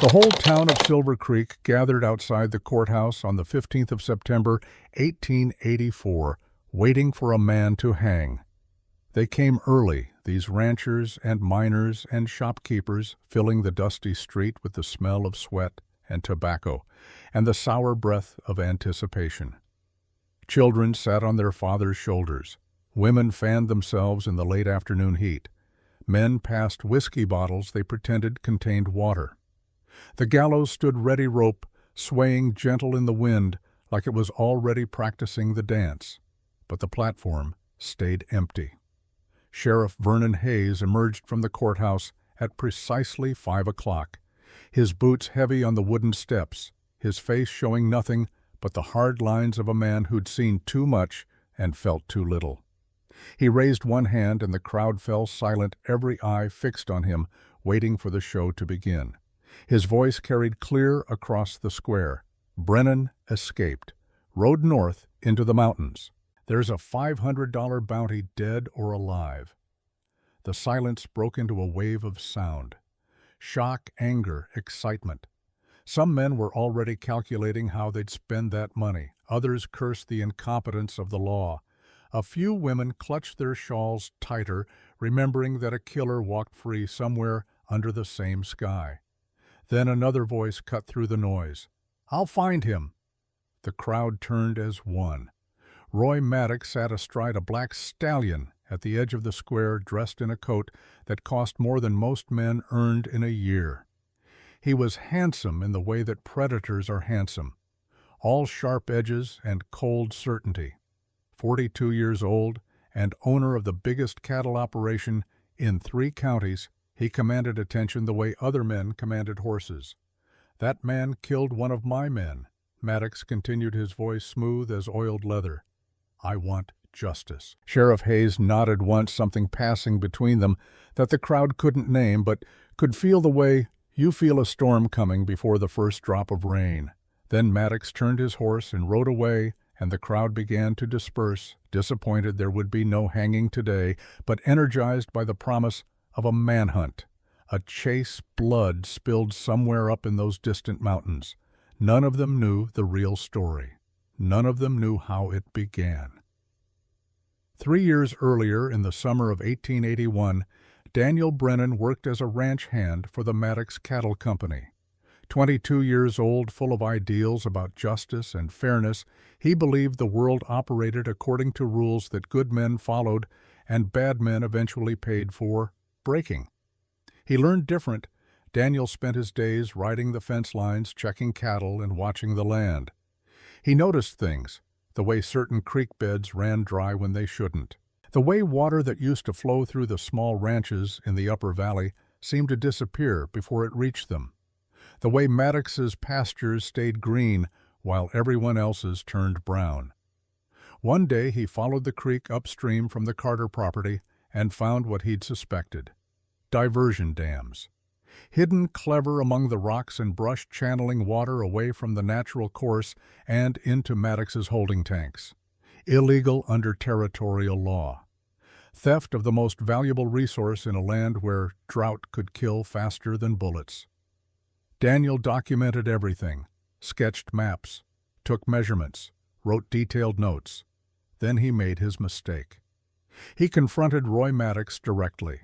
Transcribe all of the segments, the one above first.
The whole town of Silver Creek gathered outside the courthouse on the 15th of September, 1884, waiting for a man to hang. They came early, these ranchers and miners and shopkeepers, filling the dusty street with the smell of sweat and tobacco and the sour breath of anticipation. Children sat on their fathers' shoulders. Women fanned themselves in the late afternoon heat. Men passed whiskey bottles they pretended contained water. The gallows stood ready rope, swaying gentle in the wind like it was already practicing the dance. But the platform stayed empty. Sheriff Vernon Hayes emerged from the courthouse at precisely 5 o'clock, his boots heavy on the wooden steps, his face showing nothing but the hard lines of a man who'd seen too much and felt too little. He raised one hand and the crowd fell silent, every eye fixed on him, waiting for the show to begin. His voice carried clear across the square. Brennan escaped, rode north into the mountains. There's a $500 bounty, dead or alive. The silence broke into a wave of sound. Shock, anger, excitement. Some men were already calculating how they'd spend that money. Others cursed the incompetence of the law. A few women clutched their shawls tighter, remembering that a killer walked free somewhere under the same sky. Then another voice cut through the noise. "I'll find him." The crowd turned as one. Roy Maddox sat astride a black stallion at the edge of the square, dressed in a coat that cost more than most men earned in a year. He was handsome in the way that predators are handsome, all sharp edges and cold certainty. 42 years old and owner of the biggest cattle operation in 3 counties, he commanded attention the way other men commanded horses. "That man killed one of my men," Maddox continued, his voice smooth as oiled leather. "I want justice." Sheriff Hayes nodded once, something passing between them that the crowd couldn't name but could feel the way you feel a storm coming before the first drop of rain. Then Maddox turned his horse and rode away, and the crowd began to disperse, disappointed there would be no hanging today, but energized by the promise of a manhunt, a chase. Blood spilled somewhere up in those distant mountains. None of them knew the real story. None of them knew how it began. 3 years earlier, in the summer of 1881, Daniel Brennan worked as a ranch hand for the Maddox Cattle Company. 22 years old, full of ideals about justice and fairness, he believed the world operated according to rules that good men followed and bad men eventually paid for breaking. He learned different. Daniel spent his days riding the fence lines, checking cattle, and watching the land. He noticed things, the way certain creek beds ran dry when they shouldn't, the way water that used to flow through the small ranches in the upper valley seemed to disappear before it reached them, the way Maddox's pastures stayed green while everyone else's turned brown. One day he followed the creek upstream from the Carter property and found what he'd suspected: diversion dams. Hidden clever among the rocks and brush, channeling water away from the natural course and into Maddox's holding tanks. Illegal under territorial law. Theft of the most valuable resource in a land where drought could kill faster than bullets. Daniel documented everything, sketched maps, took measurements, wrote detailed notes. Then he made his mistake. He confronted Roy Maddox directly.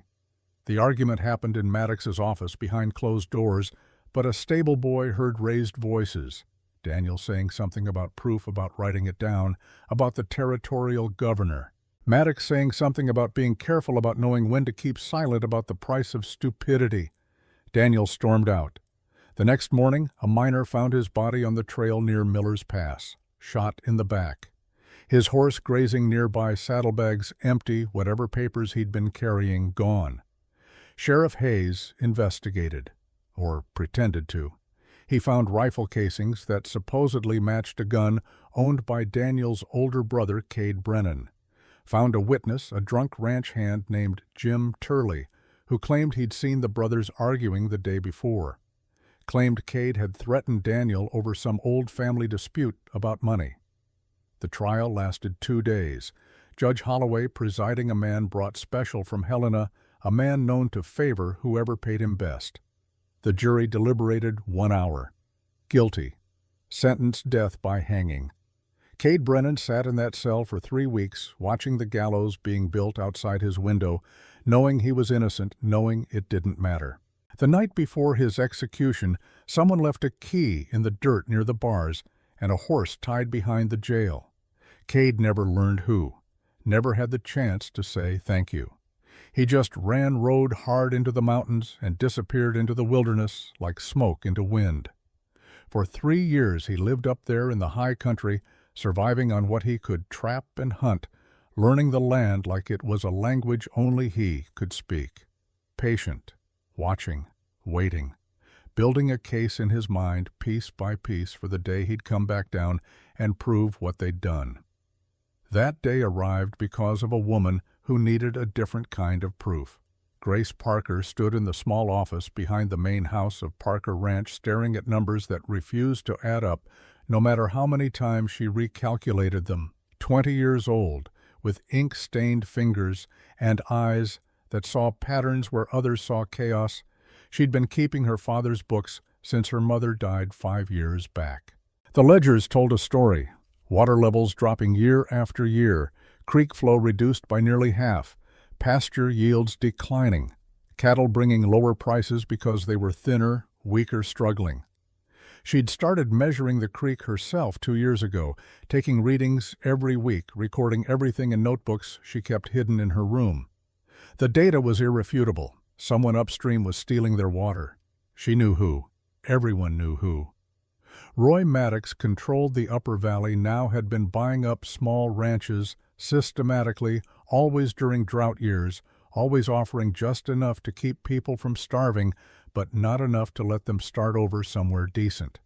The argument happened in Maddox's office behind closed doors, but a stable boy heard raised voices. Daniel saying something about proof, about writing it down, about the territorial governor. Maddox saying something about being careful about knowing when to keep silent about the price of stupidity. Daniel stormed out. The next morning, a miner found his body on the trail near Miller's Pass, shot in the back. His horse grazing nearby, saddlebags empty, whatever papers he'd been carrying gone. Sheriff Hayes investigated, or pretended to. He found rifle casings that supposedly matched a gun owned by Daniel's older brother, Cade Brennan. Found a witness, a drunk ranch hand named Jim Turley, who claimed he'd seen the brothers arguing the day before. Claimed Cade had threatened Daniel over some old family dispute about money. The trial lasted 2 days. Judge Holloway presiding. A man brought special from Helena, a man known to favor whoever paid him best. The jury deliberated 1 hour. Guilty. Sentenced death by hanging. Cade Brennan sat in that cell for 3 weeks, watching the gallows being built outside his window, knowing he was innocent, knowing it didn't matter. The night before his execution, someone left a key in the dirt near the bars and a horse tied behind the jail. Cade never learned who, never had the chance to say thank you. He just rode hard into the mountains and disappeared into the wilderness like smoke into wind. For 3 years he lived up there in the high country, surviving on what he could trap and hunt, learning the land like it was a language only he could speak. Patient, watching, waiting, building a case in his mind piece by piece for the day he'd come back down and prove what they'd done. That day arrived because of a woman who needed a different kind of proof. Grace Parker stood in the small office behind the main house of Parker Ranch, staring at numbers that refused to add up, no matter how many times she recalculated them. 20 years old, with ink-stained fingers and eyes that saw patterns where others saw chaos, she'd been keeping her father's books since her mother died 5 years back. The ledgers told a story. Water levels dropping year after year, creek flow reduced by nearly half, pasture yields declining, cattle bringing lower prices because they were thinner, weaker, struggling. She'd started measuring the creek herself 2 years ago, taking readings every week, recording everything in notebooks she kept hidden in her room. The data was irrefutable. Someone upstream was stealing their water. She knew who. Everyone knew who. Roy Maddox controlled the upper valley, now had been buying up small ranches systematically, always during drought years, always offering just enough to keep people from starving, but not enough to let them start over somewhere decent.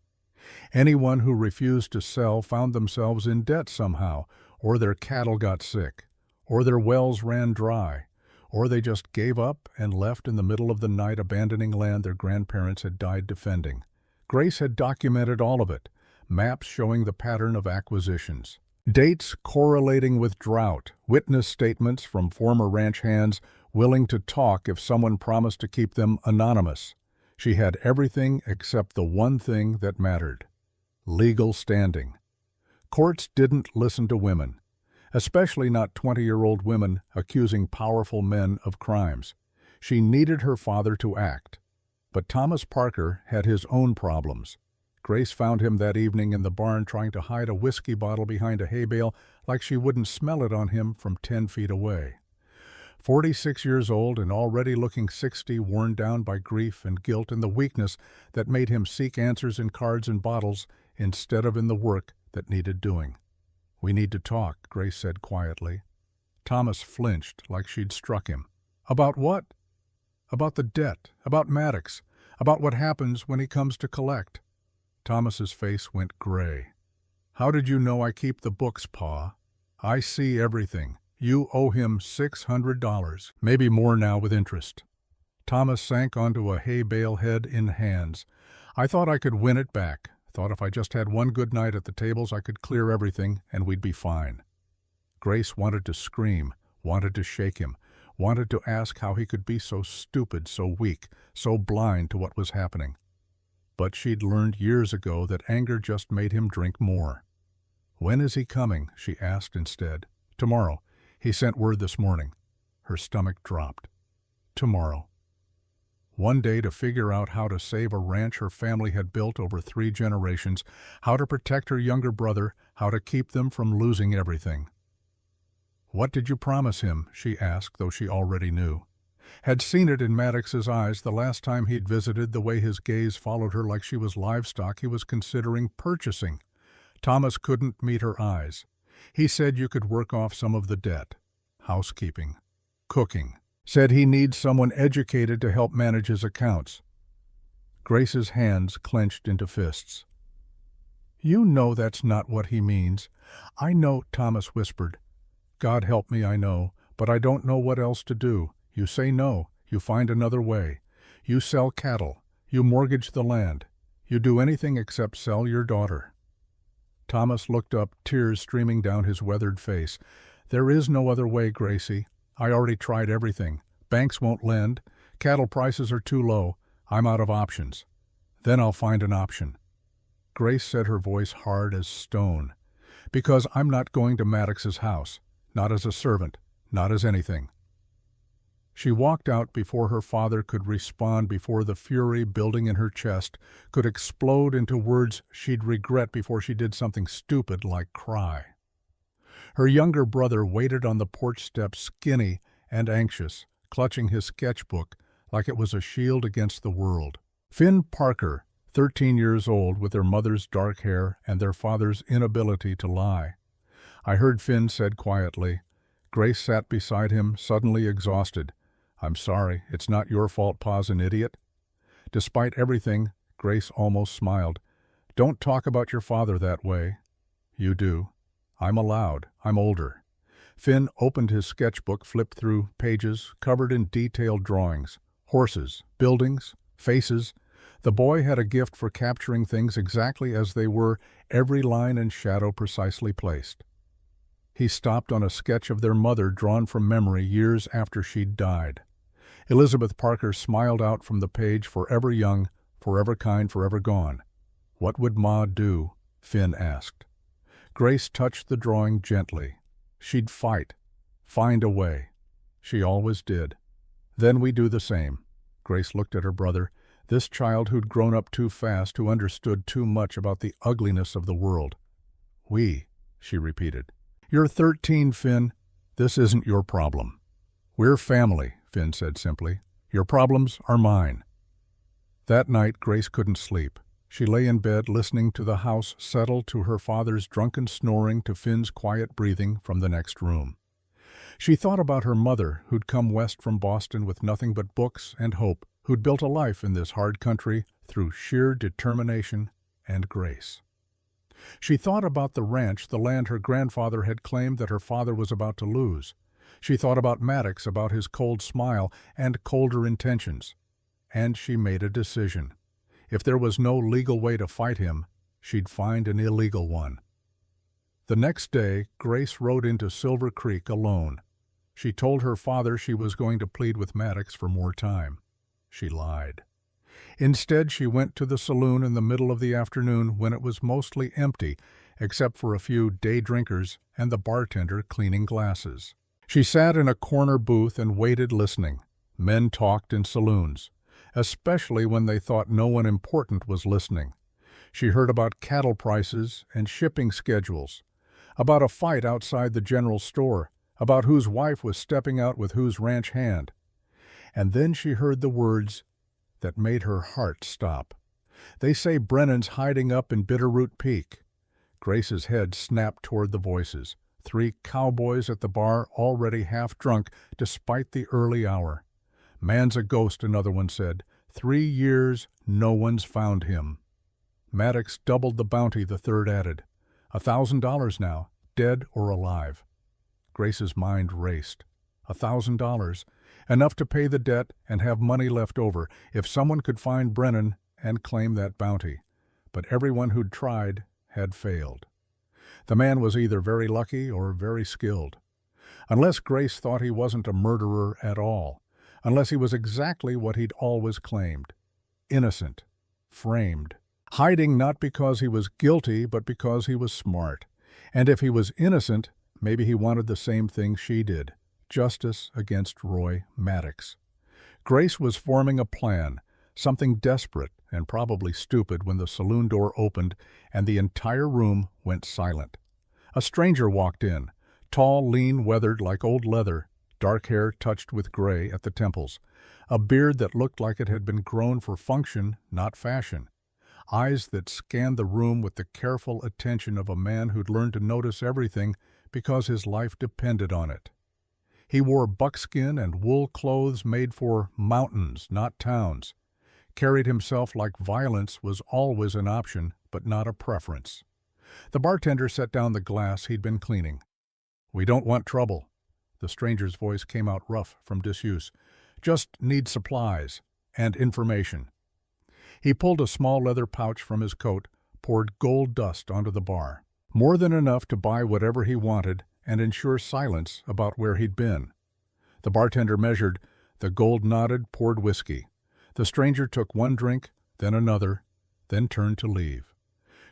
Anyone who refused to sell found themselves in debt somehow, or their cattle got sick, or their wells ran dry, or they just gave up and left in the middle of the night, abandoning land their grandparents had died defending. Grace had documented all of it, maps showing the pattern of acquisitions. Dates correlating with drought, witness statements from former ranch hands willing to talk if someone promised to keep them anonymous. She had everything except the one thing that mattered: legal standing. Courts didn't listen to women, especially not 20-year-old women accusing powerful men of crimes. She needed her father to act. But Thomas Parker had his own problems. Grace found him that evening in the barn trying to hide a whiskey bottle behind a hay bale like she wouldn't smell it on him from 10 feet away. 46 years old and already looking 60, worn down by grief and guilt and the weakness that made him seek answers in cards and bottles instead of in the work that needed doing. "We need to talk," Grace said quietly. Thomas flinched like she'd struck him. "About what?" "About the debt, about Maddox, about what happens when he comes to collect." Thomas's face went gray. "How did you know I keep the books, Pa? I see everything. You owe him $600, maybe more now with interest." Thomas sank onto a hay bale, head in hands. "I thought I could win it back. Thought if I just had one good night at the tables I could clear everything and we'd be fine." Grace wanted to scream, wanted to shake him, wanted to ask how he could be so stupid, so weak, so blind to what was happening. But she'd learned years ago that anger just made him drink more. "When is he coming?" she asked instead. "Tomorrow. He sent word this morning." Her stomach dropped. Tomorrow. One day to figure out how to save a ranch her family had built over 3 generations, how to protect her younger brother, how to keep them from losing everything. "What did you promise him?" she asked, though she already knew. Had seen it in Maddox's eyes the last time he'd visited, the way his gaze followed her like she was livestock he was considering purchasing. Thomas couldn't meet her eyes. He said you could work off some of the debt. Housekeeping. Cooking. Said he needs someone educated to help manage his accounts. Grace's hands clenched into fists. "You know that's not what he means." "I know," Thomas whispered. "God help me, I know, but I don't know what else to do. You say no, you find another way. You sell cattle, you mortgage the land. You do anything except sell your daughter." Thomas looked up, tears streaming down his weathered face. "There is no other way, Gracie. I already tried everything. Banks won't lend. Cattle prices are too low. I'm out of options. Then I'll find an option." Grace said, her voice hard as stone. "Because I'm not going to Maddox's house. Not as a servant. Not as anything." She walked out before her father could respond, before the fury building in her chest could explode into words she'd regret before she did something stupid like cry. Her younger brother waited on the porch steps, skinny and anxious, clutching his sketchbook like it was a shield against the world. Finn Parker, 13 years old, with their mother's dark hair and their father's inability to lie. "I heard," Finn said quietly. Grace sat beside him, suddenly exhausted. "I'm sorry. It's not your fault Pa's an idiot." Despite everything, Grace almost smiled. "Don't talk about your father that way." "You do." "I'm allowed. I'm older." Finn opened his sketchbook, flipped through pages covered in detailed drawings. Horses, buildings, faces. The boy had a gift for capturing things exactly as they were, every line and shadow precisely placed. He stopped on a sketch of their mother drawn from memory years after she'd died. Elizabeth Parker smiled out from the page, forever young, forever kind, forever gone. "What would Ma do?" Finn asked. Grace touched the drawing gently. "She'd fight. Find a way. She always did. Then we do the same." Grace looked at her brother, this child who'd grown up too fast, who understood too much about the ugliness of the world. "We," she repeated. "You're 13, Finn. This isn't your problem." "We're family," Finn said simply. "Your problems are mine." That night, Grace couldn't sleep. She lay in bed, listening to the house settle, to her father's drunken snoring, to Finn's quiet breathing from the next room. She thought about her mother, who'd come west from Boston with nothing but books and hope, who'd built a life in this hard country through sheer determination and grace. She thought about the ranch, the land her grandfather had claimed that her father was about to lose. She thought about Maddox, about his cold smile and colder intentions. And she made a decision. If there was no legal way to fight him, she'd find an illegal one. The next day, Grace rode into Silver Creek alone. She told her father she was going to plead with Maddox for more time. She lied. Instead, she went to the saloon in the middle of the afternoon when it was mostly empty, except for a few day drinkers and the bartender cleaning glasses. She sat in a corner booth and waited, listening. Men talked in saloons, especially when they thought no one important was listening. She heard about cattle prices and shipping schedules, about a fight outside the general store, about whose wife was stepping out with whose ranch hand. And then she heard the words that made her heart stop. "They say Brennan's hiding up in Bitterroot Peak." Grace's head snapped toward the voices. 3 cowboys at the bar, already half drunk despite the early hour. "Man's a ghost," another one said. 3 years, no one's found him." "Maddox doubled the bounty," the third added. $1,000 now, dead or alive. Grace's mind raced. $1,000, enough to pay the debt and have money left over, if someone could find Brennan and claim that bounty. But everyone who'd tried had failed. The man was either very lucky or very skilled. Unless Grace thought he wasn't a murderer at all. Unless he was exactly what he'd always claimed. Innocent. Framed. Hiding not because he was guilty, but because he was smart. And if he was innocent, maybe he wanted the same thing she did. Justice against Roy Maddox. Grace was forming a plan, something desperate and probably stupid, when the saloon door opened and the entire room went silent. A stranger walked in, tall, lean, weathered like old leather, dark hair touched with gray at the temples, a beard that looked like it had been grown for function, not fashion, eyes that scanned the room with the careful attention of a man who'd learned to notice everything because his life depended on it. He wore buckskin and wool clothes made for mountains, not towns. Carried himself like violence was always an option, but not a preference. The bartender set down the glass he'd been cleaning. "We don't want trouble." The stranger's voice came out rough from disuse. "Just need supplies and information." He pulled a small leather pouch from his coat, poured gold dust onto the bar. More than enough to buy whatever he wanted and ensure silence about where he'd been. The bartender measured. The gold nodded, poured whiskey. The stranger took one drink, then another, then turned to leave.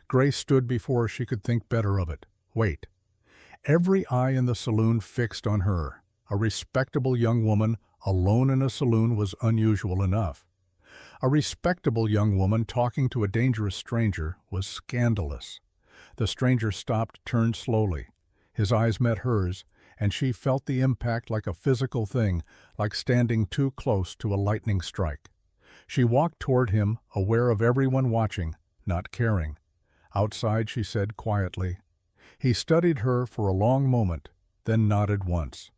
Grace stood before she could think better of it. Wait. Every eye in the saloon fixed on her. A respectable young woman alone in a saloon was unusual enough. A respectable young woman talking to a dangerous stranger was scandalous. The stranger stopped, turned slowly. His eyes met hers, and she felt the impact like a physical thing, like standing too close to a lightning strike. She walked toward him, aware of everyone watching, not caring. Outside, she said quietly. He studied her for a long moment, then nodded once.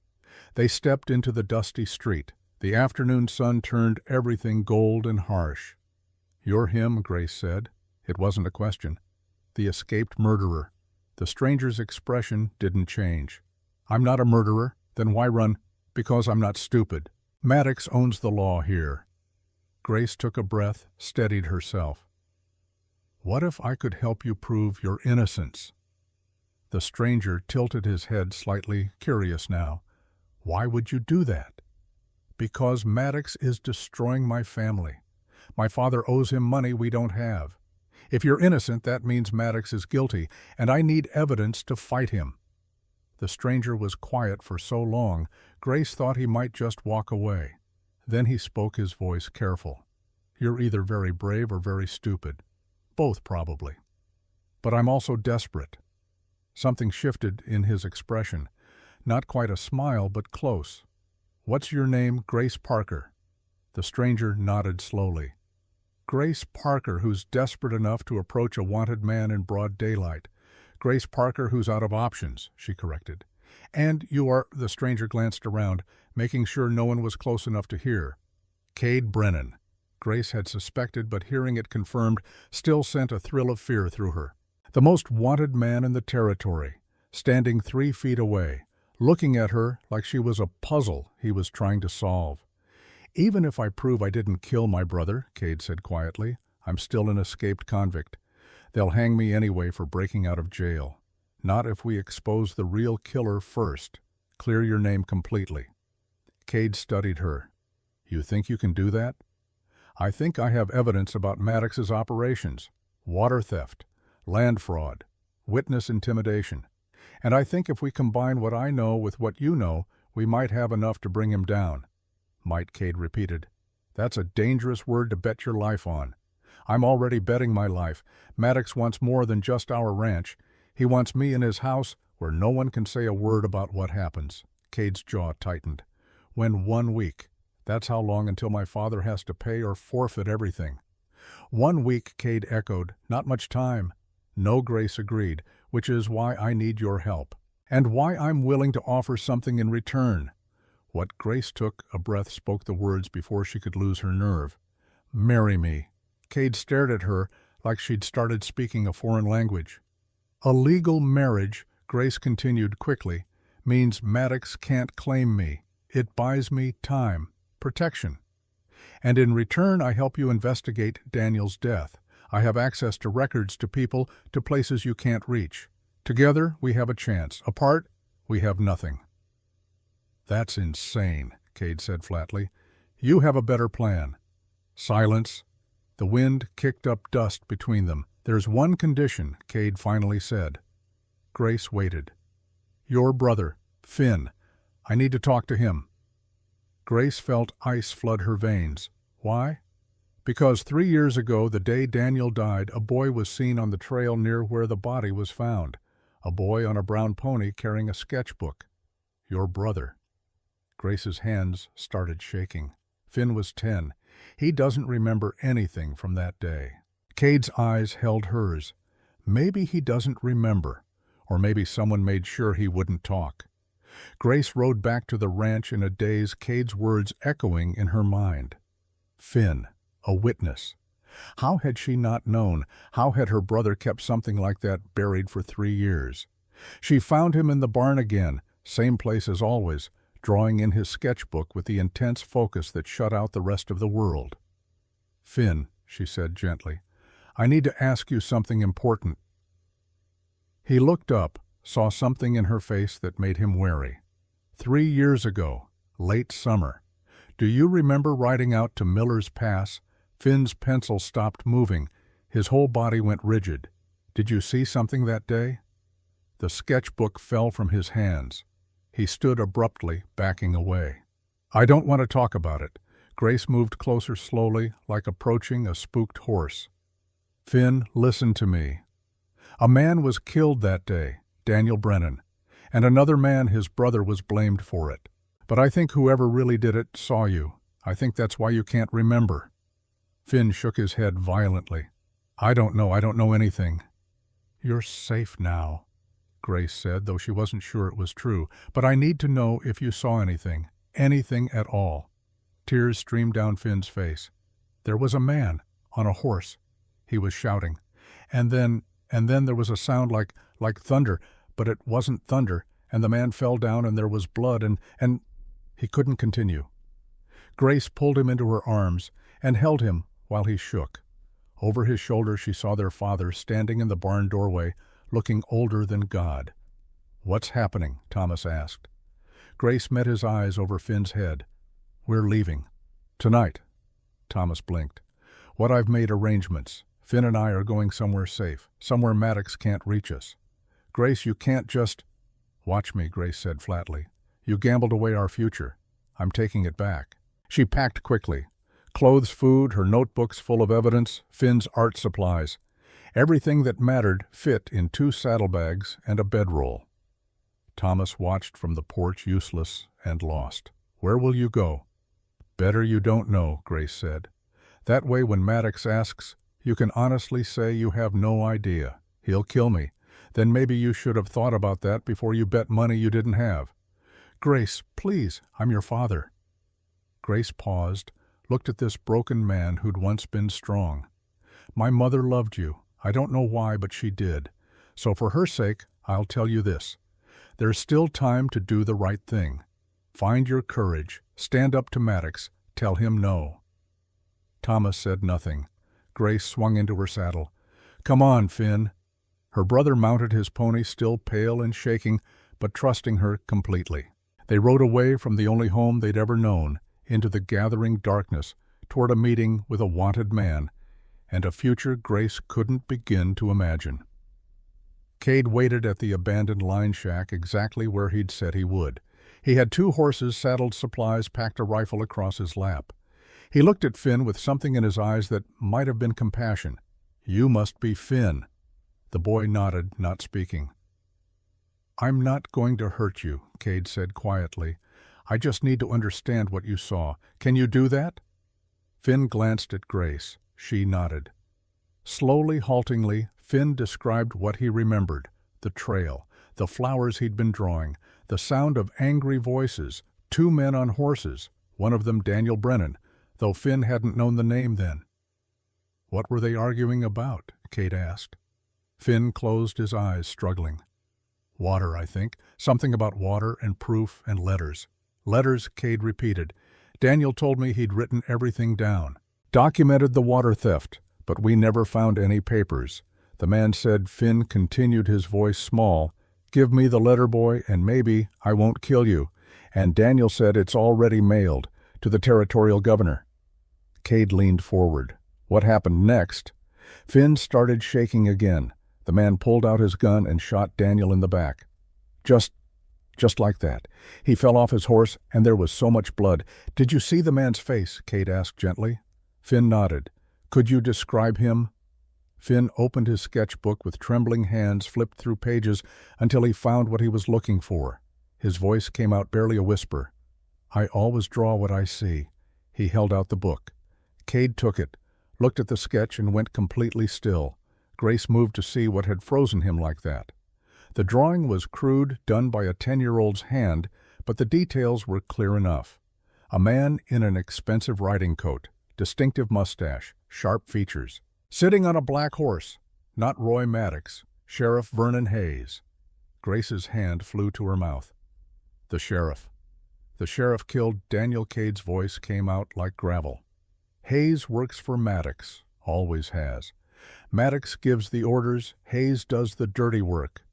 They stepped into the dusty street. The afternoon sun turned everything gold and harsh. "You're him," Grace said. It wasn't a question. The escaped murderer. The stranger's expression didn't change. "I'm not a murderer. Then why run?" "Because I'm not stupid. Maddox owns the law here." Grace took a breath, steadied herself. "What if I could help you prove your innocence?" The stranger tilted his head slightly, curious now. "Why would you do that?" "Because Maddox is destroying my family. My father owes him money we don't have. If you're innocent, that means Maddox is guilty, and I need evidence to fight him." The stranger was quiet for so long, Grace thought he might just walk away. Then he spoke, his voice careful. "You're either very brave or very stupid. Both, probably. But I'm also desperate." Something shifted in his expression. Not quite a smile, but close. "What's your name?" "Grace Parker." The stranger nodded slowly. "Grace Parker, who's desperate enough to approach a wanted man in broad daylight. Grace Parker, who's out of options," she corrected. "And you are—" The stranger glanced around, making sure no one was close enough to hear. "Cade Brennan." Grace had suspected, but hearing it confirmed still sent a thrill of fear through her. The most wanted man in the territory, standing 3 feet away, looking at her like she was a puzzle he was trying to solve. "Even if I prove I didn't kill my brother," Cade said quietly, "I'm still an escaped convict. They'll hang me anyway for breaking out of jail. Not if we expose the real killer first. Clear your name completely." Cade studied her. "You think you can do that?" "I think I have evidence about Maddox's operations. Water theft, land fraud, witness intimidation. And I think if we combine what I know with what you know, we might have enough to bring him down." "Might," Cade repeated. "That's a dangerous word to bet your life on." "I'm already betting my life. Maddox wants more than just our ranch. He wants me in his house where no one can say a word about what happens." Cade's jaw tightened. "When 1 week. That's how long until my father has to pay or forfeit everything." "1 week," Cade echoed. "Not much time." "No," Grace agreed, "which is why I need your help. And why I'm willing to offer something in return." What Grace took a breath spoke the words before she could lose her nerve. "Marry me." Cade stared at her like she'd started speaking a foreign language. "A legal marriage," Grace continued quickly, "means Maddox can't claim me. It buys me time, protection. And in return, I help you investigate Daniel's death. I have access to records, to people, to places you can't reach. Together, we have a chance. Apart, we have nothing." "That's insane," Cade said flatly. "You have a better plan." Silence. The wind kicked up dust between them. "There's one condition," Cade finally said. Grace waited. "Your brother, Finn. I need to talk to him." Grace felt ice flood her veins. "Why?" "Because 3 years ago, the day Daniel died, a boy was seen on the trail near where the body was found. A boy on a brown pony carrying a sketchbook. Your brother." Grace's hands started shaking. "Finn was 10. He doesn't remember anything from that day." Cade's eyes held hers. Maybe he doesn't remember, or maybe someone made sure he wouldn't talk. Grace rode back to the ranch in a daze, Cade's words echoing in her mind. Finn, a witness. How had she not known? How had her brother kept something like that buried for 3 years? She found him in the barn again, same place as always, drawing in his sketchbook with the intense focus that shut out the rest of the world. "Finn," she said gently, "I need to ask you something important." He looked up, saw something in her face that made him wary. 3 years ago, late summer. Do you remember riding out to Miller's Pass? Finn's pencil stopped moving. His whole body went rigid. Did you see something that day? The sketchbook fell from his hands. He stood abruptly, backing away. I don't want to talk about it. Grace moved closer slowly, like approaching a spooked horse. Finn, listen to me. A man was killed that day, Daniel Brennan, and another man, his brother, was blamed for it. But I think whoever really did it saw you. I think that's why you can't remember. Finn shook his head violently. I don't know anything. You're safe now, Grace said, though she wasn't sure it was true. But I need to know if you saw anything at all. Tears streamed down Finn's face. There was a man on a horse. He was shouting. And then there was a sound like thunder, but it wasn't thunder, and the man fell down and there was blood and he couldn't continue. Grace pulled him into her arms and held him while he shook. Over his shoulder she saw their father standing in the barn doorway, looking older than God. What's happening? Thomas asked. Grace met his eyes over Finn's head. We're leaving. Tonight. Thomas blinked. What I've made arrangements. Finn and I are going somewhere safe, somewhere Maddox can't reach us. Grace, you can't just... Watch me, Grace said flatly. You gambled away our future. I'm taking it back. She packed quickly. Clothes, food, her notebooks full of evidence, Finn's art supplies. Everything that mattered fit in 2 saddlebags and a bedroll. Thomas watched from the porch, useless and lost. Where will you go? Better you don't know, Grace said. That way when Maddox asks, you can honestly say you have no idea. He'll kill me. Then maybe you should have thought about that before you bet money you didn't have. Grace, please, I'm your father. Grace paused, looked at this broken man who'd once been strong. My mother loved you. I don't know why, but she did. So for her sake, I'll tell you this. There's still time to do the right thing. Find your courage. Stand up to Maddox. Tell him no. Thomas said nothing. Grace swung into her saddle. Come on, Finn. Her brother mounted his pony, still pale and shaking, but trusting her completely. They rode away from the only home they'd ever known, into the gathering darkness, toward a meeting with a wanted man, and a future Grace couldn't begin to imagine. Cade waited at the abandoned line shack exactly where he'd said he would. He had 2 horses, saddled supplies, packed a rifle across his lap. He looked at Finn with something in his eyes that might have been compassion. You must be Finn. The boy nodded, not speaking. I'm not going to hurt you, Cade said quietly. I just need to understand what you saw. Can you do that? Finn glanced at Grace. She nodded. Slowly, haltingly, Finn described what he remembered. The trail, the flowers he'd been drawing, the sound of angry voices, 2 men on horses, one of them Daniel Brennan, though Finn hadn't known the name then. What were they arguing about? Cade asked. Finn closed his eyes, struggling. Water, I think. Something about water and proof and letters. Letters, Cade repeated. Daniel told me he'd written everything down. Documented the water theft, but we never found any papers. The man said. Finn continued, his voice small. Give me the letter, boy, and maybe I won't kill you. And Daniel said it's already mailed to the territorial governor. Cade leaned forward. What happened next? Finn started shaking again. The man pulled out his gun and shot Daniel in the back. Just like that. He fell off his horse, and there was so much blood. Did you see the man's face? Cade asked gently. Finn nodded. Could you describe him? Finn opened his sketchbook with trembling hands, flipped through pages until he found what he was looking for. His voice came out barely a whisper. I always draw what I see. He held out the book. Cade took it, looked at the sketch, and went completely still. Grace moved to see what had frozen him like that. The drawing was crude, done by a 10-year-old's hand, but the details were clear enough. A man in an expensive riding coat, distinctive mustache, sharp features. Sitting on a black horse, not Roy Maddox, Sheriff Vernon Hayes. Grace's hand flew to her mouth. The sheriff. The sheriff killed Daniel. Cade's voice came out like gravel. Hayes works for Maddox, always has. Maddox gives the orders, Hayes does the dirty work.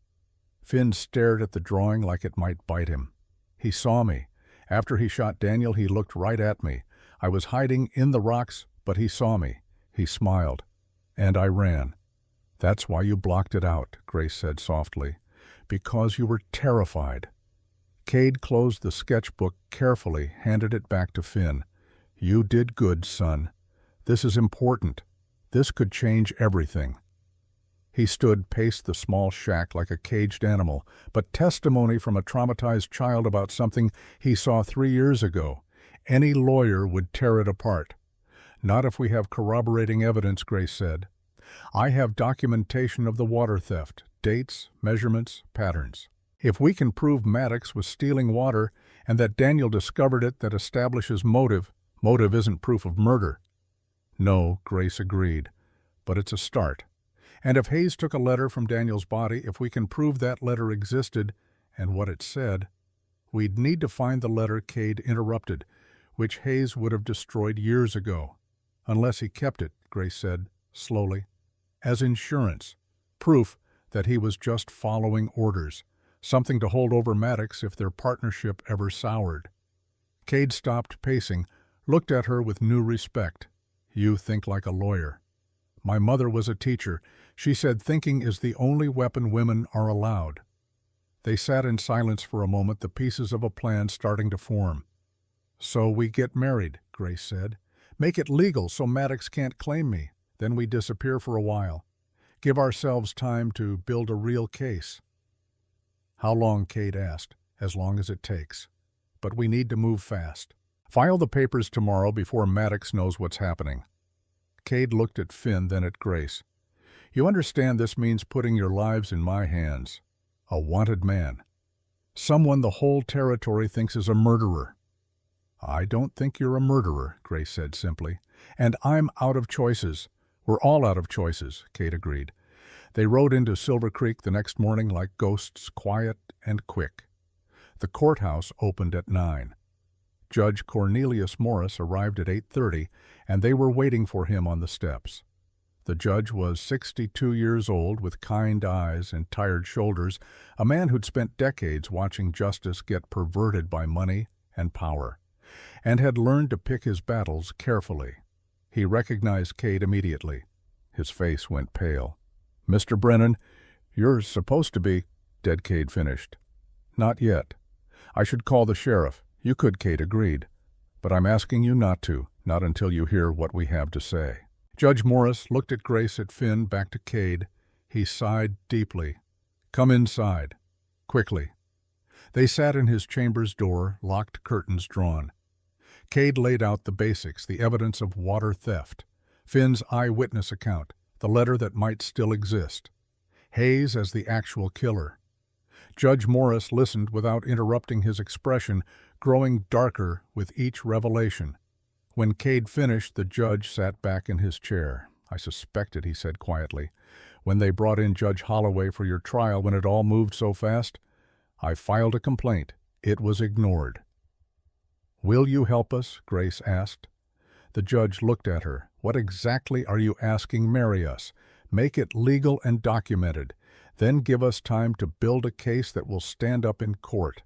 Finn stared at the drawing like it might bite him. He saw me, After he shot Daniel, he looked right at me. I was hiding in the rocks, but he saw me. He smiled. And I ran. That's why you blocked it out, Grace said softly. Because you were terrified. Cade closed the sketchbook carefully, handed it back to Finn. You did good, son. This is important. This could change everything. He stood, paced the small shack like a caged animal, but testimony from a traumatized child about something he saw 3 years ago. Any lawyer would tear it apart. Not if we have corroborating evidence, Grace said. I have documentation of the water theft, dates, measurements, patterns. If we can prove Maddox was stealing water and that Daniel discovered it, that establishes motive. Motive isn't proof of murder. No, Grace agreed, but it's a start. And if Hayes took a letter from Daniel's body, if we can prove that letter existed and what it said, we'd need to find the letter Cade interrupted, which Hayes would have destroyed years ago. Unless he kept it, Grace said, slowly, as insurance, proof that he was just following orders, something to hold over Maddox if their partnership ever soured. Cade stopped pacing, looked at her with new respect. You think like a lawyer. My mother was a teacher. She said thinking is the only weapon women are allowed. They sat in silence for a moment, the pieces of a plan starting to form. So we get married, Grace said. Make it legal so Maddox can't claim me. Then we disappear for a while. Give ourselves time to build a real case. How long, Cade asked. As long as it takes. But we need to move fast. File the papers tomorrow before Maddox knows what's happening. Cade looked at Finn, then at Grace. You understand this means putting your lives in my hands. A wanted man. Someone the whole territory thinks is a murderer. I don't think you're a murderer, Grace said simply. And I'm out of choices. We're all out of choices, Cade agreed. They rode into Silver Creek the next morning like ghosts, quiet and quick. The courthouse opened at 9. Judge Cornelius Morris arrived at 8:30, and they were waiting for him on the steps. The judge was 62 years old, with kind eyes and tired shoulders, a man who'd spent decades watching justice get perverted by money and power, and had learned to pick his battles carefully. He recognized Cade immediately. His face went pale. Mr. Brennan, you're supposed to be... Dead, Cade finished. Not yet. I should call the sheriff. You could, Cade agreed. But I'm asking you not to, not until you hear what we have to say. Judge Morris looked at Grace, at Finn, back to Cade. He sighed deeply. Come inside. Quickly. They sat in his chamber's door, locked curtains drawn. Cade laid out the basics, the evidence of water theft, Finn's eyewitness account, the letter that might still exist, Hayes as the actual killer. Judge Morris listened without interrupting, his expression growing darker with each revelation. When Cade finished, the judge sat back in his chair. I suspected, he said quietly. When they brought in Judge Holloway for your trial, when it all moved so fast, I filed a complaint. It was ignored. Will you help us? Grace asked. The judge looked at her. What exactly are you asking? Marry us. Make it legal and documented. Then give us time to build a case that will stand up in court.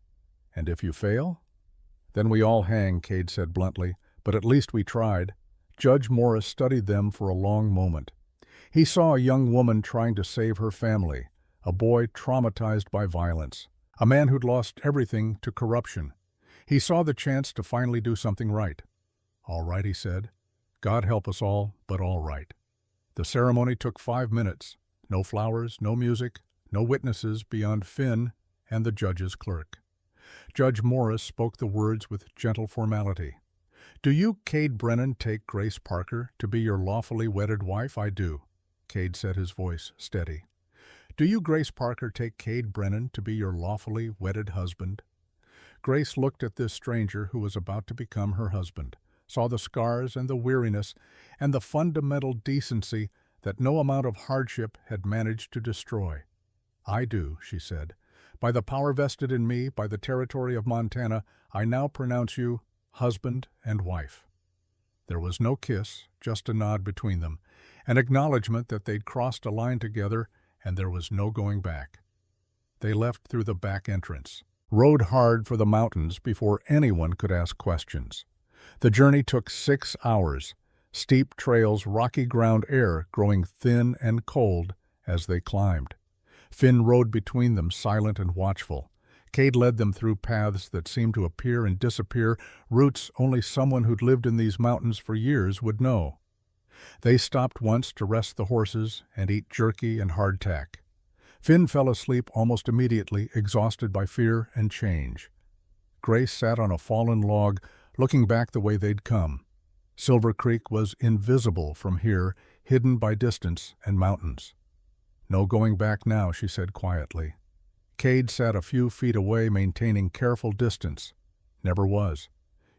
And if you fail? Then we all hang, Cade said bluntly. But at least we tried. Judge Morris studied them for a long moment. He saw a young woman trying to save her family, a boy traumatized by violence, a man who'd lost everything to corruption. He saw the chance to finally do something right. All right, he said. God help us all, but all right. The ceremony took 5 minutes. No flowers, no music, no witnesses beyond Finn and the judge's clerk. Judge Morris spoke the words with gentle formality. Do you, Cade Brennan, take Grace Parker to be your lawfully wedded wife? I do. Cade said, his voice steady. Do you, Grace Parker, take Cade Brennan to be your lawfully wedded husband? Grace looked at this stranger who was about to become her husband, saw the scars and the weariness and the fundamental decency that no amount of hardship had managed to destroy. I do, she said. By the power vested in me by the territory of Montana, I now pronounce you husband and wife. There was no kiss, just a nod between them, an acknowledgement that they'd crossed a line together and there was no going back. They left through the back entrance. rode hard for the mountains before anyone could ask questions. The journey took 6 hours, steep trails, rocky ground, air growing thin and cold as they climbed. Finn rode between them, silent and watchful. Cade led them through paths that seemed to appear and disappear, routes only someone who'd lived in these mountains for years would know. They stopped once to rest the horses and eat jerky and hardtack. Finn fell asleep almost immediately, exhausted by fear and change. Grace sat on a fallen log, looking back the way they'd come. Silver Creek was invisible from here, hidden by distance and mountains. "No going back now," she said quietly. Cade sat a few feet away, maintaining careful distance. "Never was.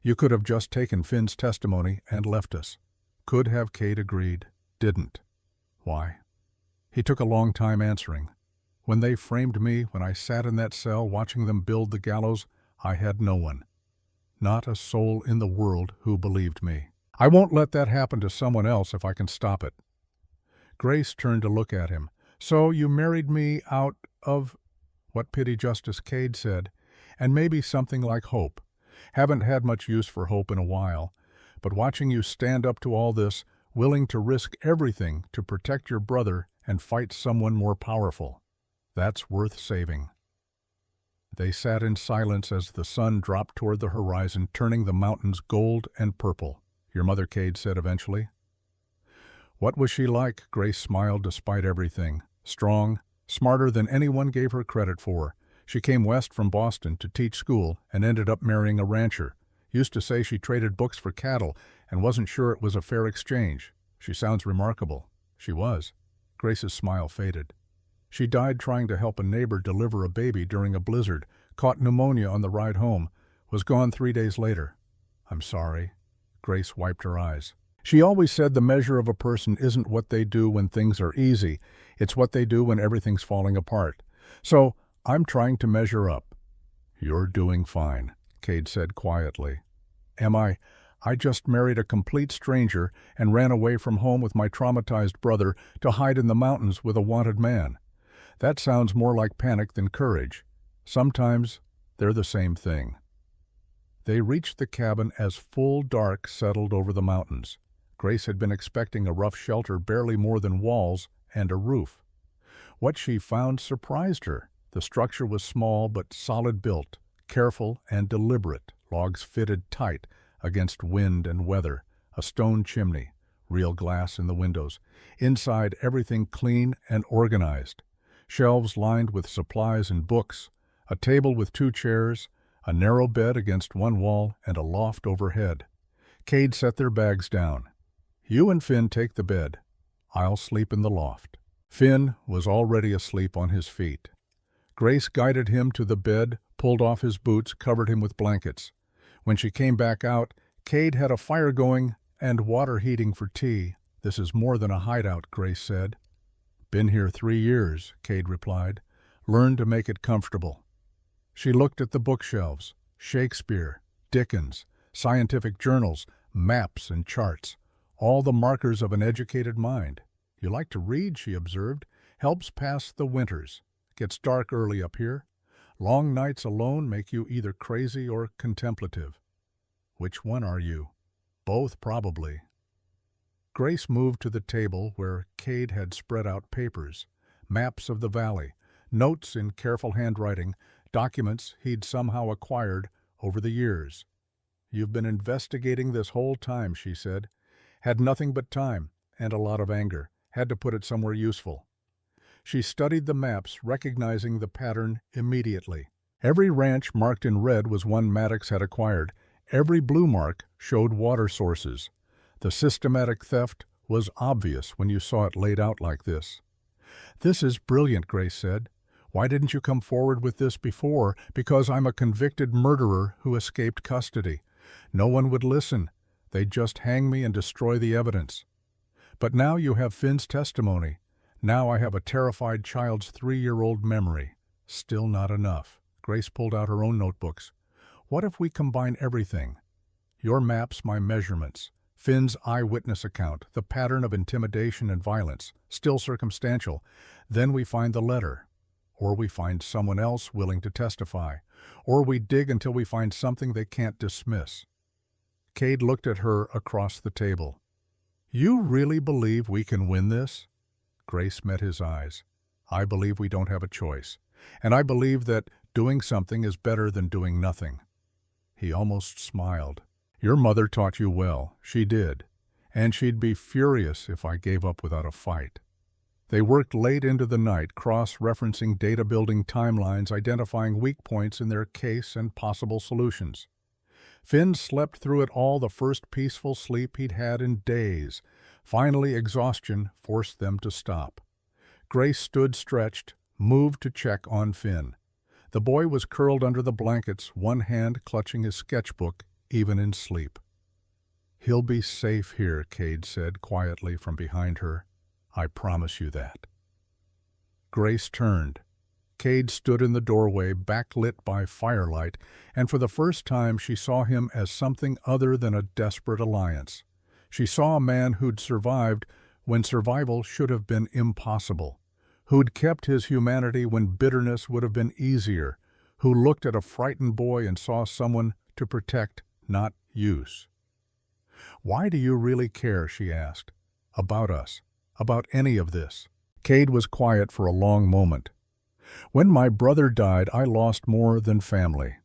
You could have just taken Finn's testimony and left us." "Could have," Cade agreed. "Didn't." "Why?" He took a long time answering. "When they framed me, when I sat in that cell watching them build the gallows, I had no one. Not a soul in the world who believed me. I won't let that happen to someone else if I can stop it." Grace turned to look at him. "So you married me out of—" "What pity, Justice," Cade said, "and maybe something like hope. Haven't had much use for hope in a while, but watching you stand up to all this, willing to risk everything to protect your brother and fight someone more powerful, that's worth saving." They sat in silence as the sun dropped toward the horizon, turning the mountains gold and purple. "Your mother," Cade said eventually. "What was she like?" Grace smiled despite everything. "Strong, smarter than anyone gave her credit for. She came west from Boston to teach school and ended up marrying a rancher. Used to say she traded books for cattle and wasn't sure it was a fair exchange. She sounds remarkable." She was. Grace's smile faded. "She died trying to help a neighbor deliver a baby during a blizzard, caught pneumonia on the ride home, was gone 3 days later." "I'm sorry." Grace wiped her eyes. "She always said the measure of a person isn't what they do when things are easy, it's what they do when everything's falling apart. So I'm trying to measure up." "You're doing fine," Cade said quietly. "Am I? I just married a complete stranger and ran away from home with my traumatized brother to hide in the mountains with a wanted man. That sounds more like panic than courage. Sometimes they're the same thing." They reached the cabin as full dark settled over the mountains. Grace had been expecting a rough shelter, barely more than walls and a roof. What she found surprised her. The structure was small but solid built, careful and deliberate, logs fitted tight against wind and weather, a stone chimney, real glass in the windows. Inside, everything clean and organized. Shelves lined with supplies and books, a table with 2 chairs, a narrow bed against one wall, and a loft overhead. Cade set their bags down. "You and Finn take the bed. I'll sleep in the loft." Finn was already asleep on his feet. Grace guided him to the bed, pulled off his boots, covered him with blankets. When she came back out, Cade had a fire going and water heating for tea. "This is more than a hideout," Grace said. "Been here 3 years," Cade replied. "Learned to make it comfortable." She looked at the bookshelves. Shakespeare, Dickens, scientific journals, maps and charts. All the markers of an educated mind. "You like to read," she observed. "Helps pass the winters. Gets dark early up here. Long nights alone make you either crazy or contemplative." "Which one are you?" "Both, probably." Grace moved to the table where Cade had spread out papers, maps of the valley, notes in careful handwriting, documents he'd somehow acquired over the years. "You've been investigating this whole time," she said. "Had nothing but time, and a lot of anger. Had to put it somewhere useful." She studied the maps, recognizing the pattern immediately. Every ranch marked in red was one Maddox had acquired. Every blue mark showed water sources. The systematic theft was obvious when you saw it laid out like this. "This is brilliant," Grace said. "Why didn't you come forward with this before?" "Because I'm a convicted murderer who escaped custody. No one would listen. They'd just hang me and destroy the evidence. But now you have Finn's testimony. Now I have a terrified child's 3-year-old memory. Still not enough." Grace pulled out her own notebooks. "What if we combine everything? Your maps, my measurements, Finn's eyewitness account, the pattern of intimidation and violence, still circumstantial. Then we find the letter. or we find someone else willing to testify, or we dig until we find something they can't dismiss. Cade looked at her across the table. You really believe we can win this? Grace met his eyes. I believe we don't have a choice, and I believe that doing something is better than doing nothing. He almost smiled. Your mother taught you well, she did, and she'd be furious if I gave up without a fight. They worked late into the night, cross-referencing data-building timelines, identifying weak points in their case and possible solutions. Finn slept through it all, the first peaceful sleep he'd had in days. Finally, exhaustion forced them to stop. Grace stood stretched, moved to check on Finn. The boy was curled under the blankets, one hand clutching his sketchbook, even in sleep. He'll be safe here, Cade said quietly from behind her. I promise you that. Grace turned. Cade stood in the doorway, backlit by firelight, and for the first time she saw him as something other than a desperate alliance. She saw a man who'd survived when survival should have been impossible, who'd kept his humanity when bitterness would have been easier, who looked at a frightened boy and saw someone to protect, not use. Why do you really care, she asked, about us, about any of this? Cade was quiet for a long moment. When my brother died, I lost more than family.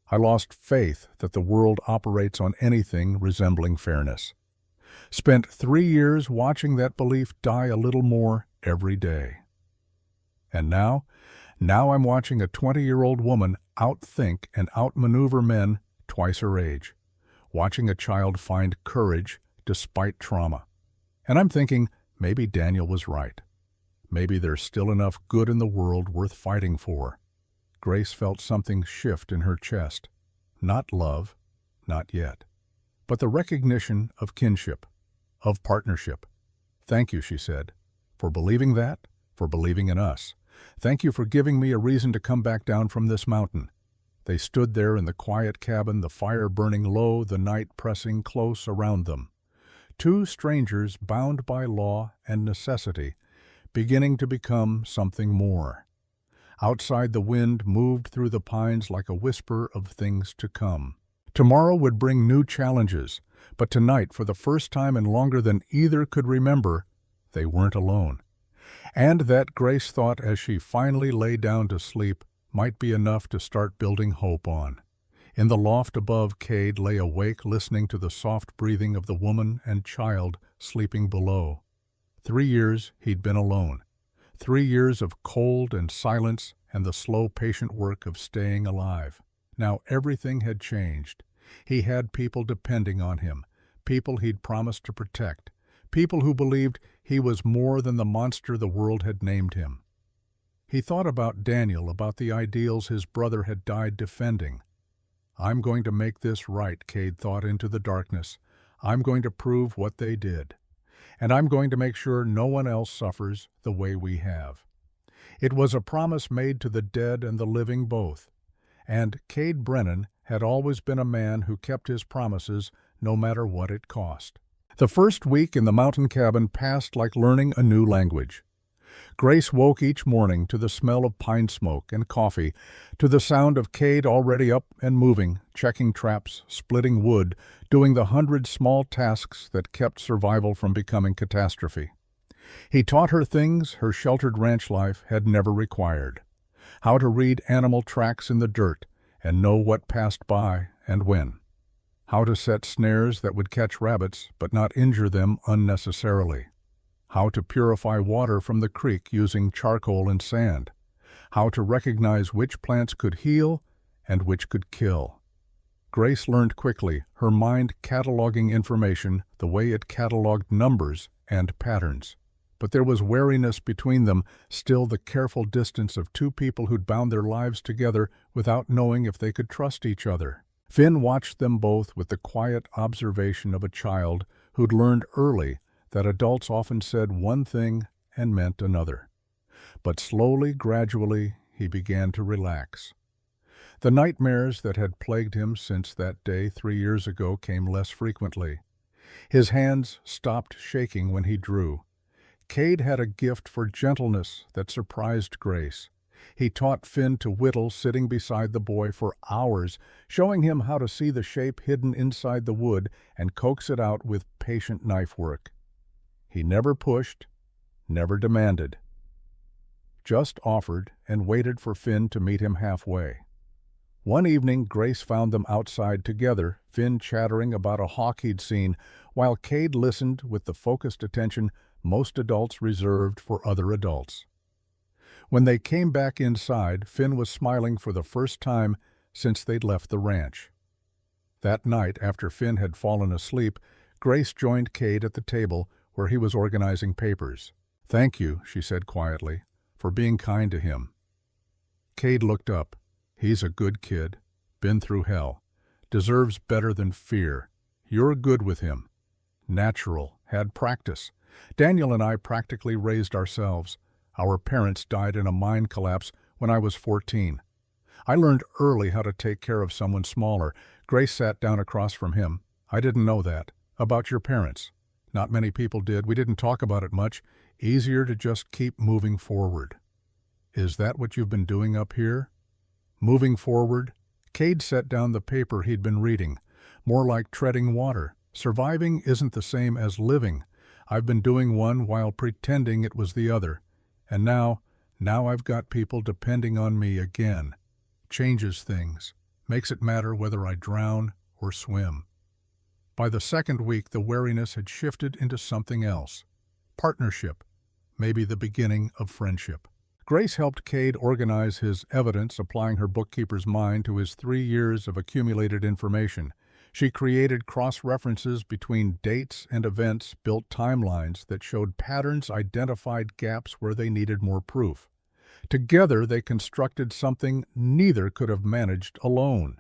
I lost faith that the world operates on anything resembling fairness. Spent 3 years watching that belief die a little more every day. And now I'm watching a 20-year-old woman outthink and outmaneuver men twice her age, watching a child find courage despite trauma. And I'm thinking, maybe Daniel was right. Maybe there's still enough good in the world worth fighting for. Grace felt something shift in her chest. Not love, not yet, but the recognition of kinship, of partnership. Thank you, she said, for believing that, for believing in us. Thank you for giving me a reason to come back down from this mountain. They stood there in the quiet cabin, the fire burning low, the night pressing close around them. Two strangers bound by law and necessity, beginning to become something more. Outside, the wind moved through the pines like a whisper of things to come. Tomorrow would bring new challenges, but tonight, for the first time in longer than either could remember, they weren't alone. And that, Grace thought as she finally lay down to sleep, might be enough to start building hope on. In the loft above, Cade lay awake, listening to the soft breathing of the woman and child sleeping below. 3 years he'd been alone. 3 years of cold and silence and the slow, patient work of staying alive. Now everything had changed. He had people depending on him, people he'd promised to protect, people who believed he was more than the monster the world had named him. He thought about Daniel, about the ideals his brother had died defending. I'm going to make this right, Cade thought into the darkness. I'm going to prove what they did. And I'm going to make sure no one else suffers the way we have. It was a promise made to the dead and the living both. And Cade Brennan had always been a man who kept his promises no matter what it cost. The first week in the mountain cabin passed like learning a new language. Grace woke each morning to the smell of pine smoke and coffee, to the sound of Cade already up and moving, checking traps, splitting wood, doing the 100 small tasks that kept survival from becoming catastrophe. He taught her things her sheltered ranch life had never required. How to read animal tracks in the dirt and know what passed by and when. How to set snares that would catch rabbits but not injure them unnecessarily. How to purify water from the creek using charcoal and sand. How to recognize which plants could heal and which could kill. Grace learned quickly, her mind cataloging information the way it cataloged numbers and patterns. But there was wariness between them, still the careful distance of two people who'd bound their lives together without knowing if they could trust each other. Finn watched them both with the quiet observation of a child who'd learned early that adults often said one thing and meant another. But slowly, gradually, he began to relax. The nightmares that had plagued him since that day 3 years ago came less frequently. His hands stopped shaking when he drew. Cade had a gift for gentleness that surprised Grace. He taught Finn to whittle sitting beside the boy for hours, showing him how to see the shape hidden inside the wood and coax it out with patient knife work. He never pushed, never demanded, just offered and waited for Finn to meet him halfway. One evening, Grace found them outside together, Finn chattering about a hawk he'd seen, while Cade listened with the focused attention most adults reserved for other adults. When they came back inside, Finn was smiling for the first time since they'd left the ranch. That night, after Finn had fallen asleep, Grace joined Cade at the table where he was organizing papers. "Thank you," she said quietly, "for being kind to him." Cade looked up. "He's a good kid. Been through hell. Deserves better than fear. You're good with him. Natural. Had practice. Daniel and I practically raised ourselves. Our parents died in a mine collapse when I was 14. I learned early how to take care of someone smaller." Grace sat down across from him. "I didn't know that. About your parents. Not many people did. We didn't talk about it much. Easier to just keep moving forward." "Is that what you've been doing up here?" Moving forward? Cade set down the paper he'd been reading. "More like treading water. Surviving isn't the same as living. I've been doing one while pretending it was the other. And now I've got people depending on me again. Changes things. Makes it matter whether I drown or swim." By the second week, the wariness had shifted into something else. Partnership. Maybe the beginning of friendship. Grace helped Cade organize his evidence, applying her bookkeeper's mind to his 3 years of accumulated information. She created cross-references between dates and events, built timelines that showed patterns, identified gaps where they needed more proof. Together, they constructed something neither could have managed alone.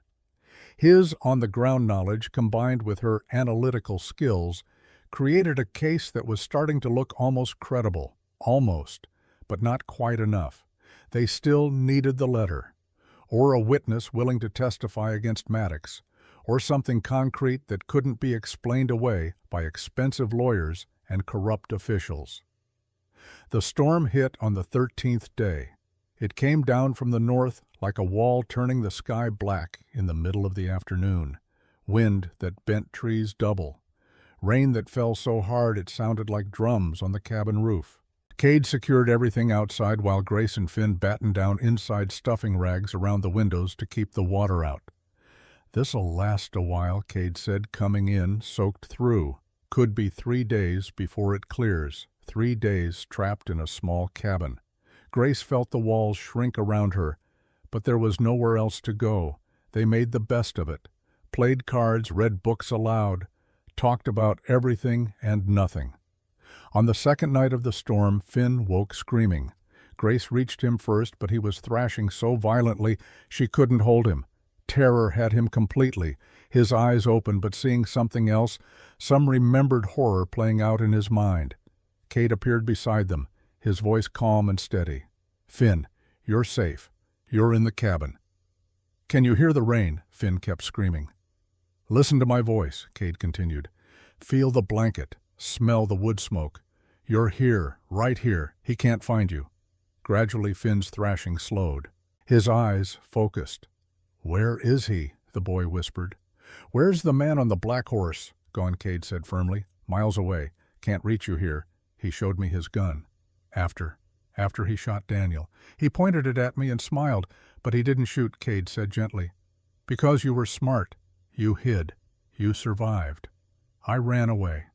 His on-the-ground knowledge, combined with her analytical skills, created a case that was starting to look almost credible. Almost. But not quite enough. They still needed the letter, or a witness willing to testify against Maddox, or something concrete that couldn't be explained away by expensive lawyers and corrupt officials. The storm hit on the 13th day. It came down from the north like a wall, turning the sky black in the middle of the afternoon. Wind that bent trees double. Rain that fell so hard it sounded like drums on the cabin roof. Cade secured everything outside while Grace and Finn battened down inside stuffing rags around the windows to keep the water out. "This'll last a while," Cade said, coming in, soaked through. "Could be 3 days before it clears. 3 days trapped in a small cabin." Grace felt the walls shrink around her, but there was nowhere else to go. They made the best of it. Played cards, read books aloud, talked about everything and nothing. On the second night of the storm, Finn woke screaming. Grace reached him first, but he was thrashing so violently she couldn't hold him. Terror had him completely, his eyes open but seeing something else, some remembered horror playing out in his mind. Cade appeared beside them, his voice calm and steady. "Finn, you're safe. You're in the cabin." "Can you hear the rain?" Finn kept screaming. "Listen to my voice," Cade continued. "Feel the blanket. Smell the wood smoke. You're here, right here. He can't find you." Gradually, Finn's thrashing slowed. His eyes focused. "Where is he?" the boy whispered. "Where's the man on the black horse?" Gone, Cade said firmly. "Miles away. Can't reach you here. He showed me his gun. After he shot Daniel. He pointed it at me and smiled, but he didn't shoot," Cade said gently. "Because you were smart. You hid. You survived. I ran away.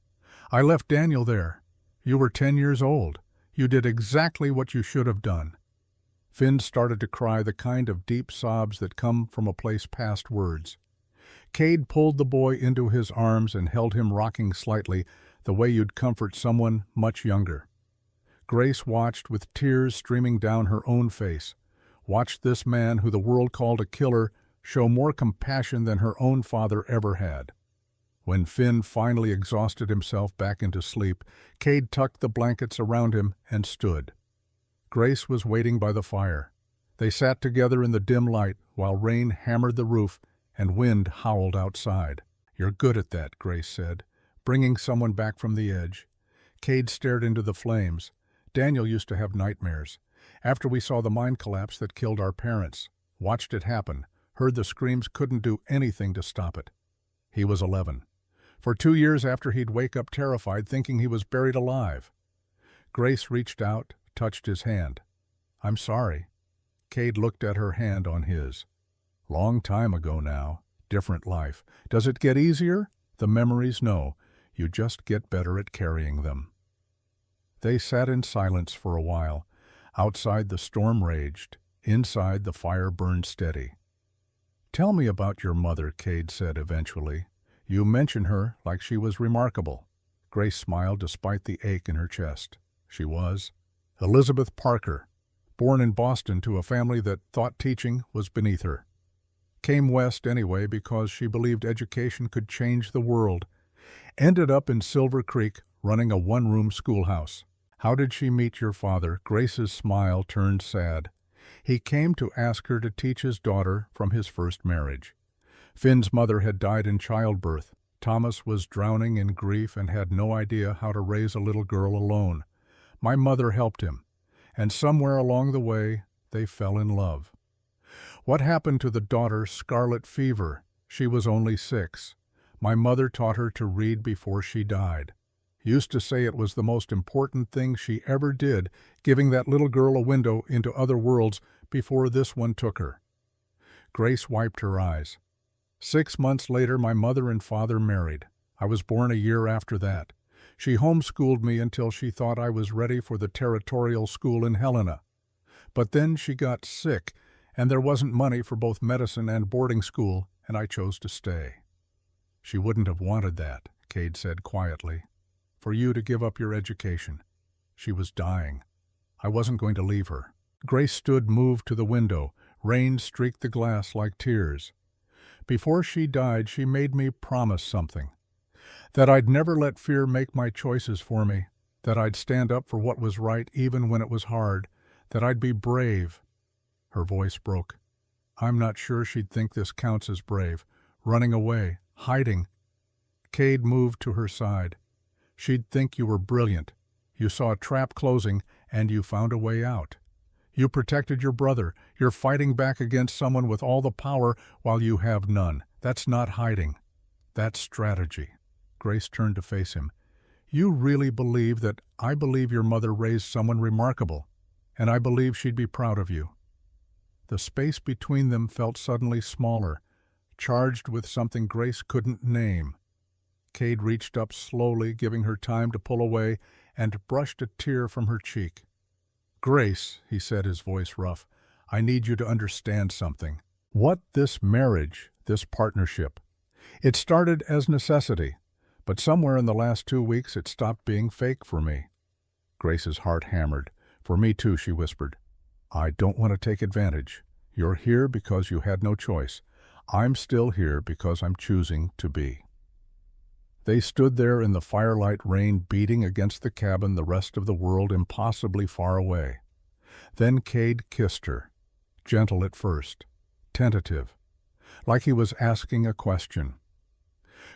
I left Daniel there. You were 10 years old. You did exactly what you should have done." Finn started to cry, the kind of deep sobs that come from a place past words. Cade pulled the boy into his arms and held him rocking slightly, the way you'd comfort someone much younger. Grace watched with tears streaming down her own face, watched this man who the world called a killer show more compassion than her own father ever had. When Finn finally exhausted himself back into sleep, Cade tucked the blankets around him and stood. Grace was waiting by the fire. They sat together in the dim light while rain hammered the roof and wind howled outside. "You're good at that," Grace said, "bringing someone back from the edge." Cade stared into the flames. Daniel used to have nightmares. After we saw the mine collapse that killed our parents, watched it happen, heard the screams, couldn't do anything to stop it. He was 11. For 2 years after, he'd wake up terrified, thinking he was buried alive. Grace reached out, touched his hand. "I'm sorry." Cade looked at her hand on his. "Long time ago now. Different life. Does it get easier?" "The memories, no. You just get better at carrying them." They sat in silence for a while. Outside, the storm raged. Inside, the fire burned steady. "Tell me about your mother," Cade said eventually. "You mention her like she was remarkable." Grace smiled despite the ache in her chest. She was. Elizabeth Parker, born in Boston to a family that thought teaching was beneath her. Came west anyway because she believed education could change the world. Ended up in Silver Creek running a one-room schoolhouse. "How did she meet your father?" Grace's smile turned sad. "He came to ask her to teach his daughter from his first marriage. Finn's mother had died in childbirth. Thomas was drowning in grief and had no idea how to raise a little girl alone. My mother helped him, and somewhere along the way, they fell in love. What happened to the daughter? Scarlet fever. She was only 6. My mother taught her to read before she died. Used to say it was the most important thing she ever did, giving that little girl a window into other worlds before this one took her." Grace wiped her eyes. 6 months later, my mother and father married. I was born a year after that. She homeschooled me until she thought I was ready for the territorial school in Helena. But then she got sick, and there wasn't money for both medicine and boarding school, and I chose to stay. "She wouldn't have wanted that," Cade said quietly. "For you to give up your education. She was dying. I wasn't going to leave her." Grace stood moved to the window. Rain streaked the glass like tears. "Before she died, she made me promise something. That I'd never let fear make my choices for me. That I'd stand up for what was right even when it was hard. That I'd be brave." Her voice broke. "I'm not sure she'd think this counts as brave. Running away, hiding." Cade moved to her side. "She'd think you were brilliant. You saw a trap closing, and you found a way out. You protected your brother. You're fighting back against someone with all the power while you have none. That's not hiding. That's strategy." Grace turned to face him. "You really believe that I believe your mother raised someone remarkable, and I believe she'd be proud of you." The space between them felt suddenly smaller, charged with something Grace couldn't name. Cade reached up slowly, giving her time to pull away, and brushed a tear from her cheek. "Grace," he said, his voice rough, "I need you to understand something. What this marriage, this partnership? It started as necessity, but somewhere in the last 2 weeks it stopped being fake for me." Grace's heart hammered. "For me too," she whispered. "I don't want to take advantage. You're here because you had no choice. I'm still here because I'm choosing to be." They stood there in the firelight, rain beating against the cabin, the rest of the world impossibly far away. Then Cade kissed her, gentle at first, tentative, like he was asking a question.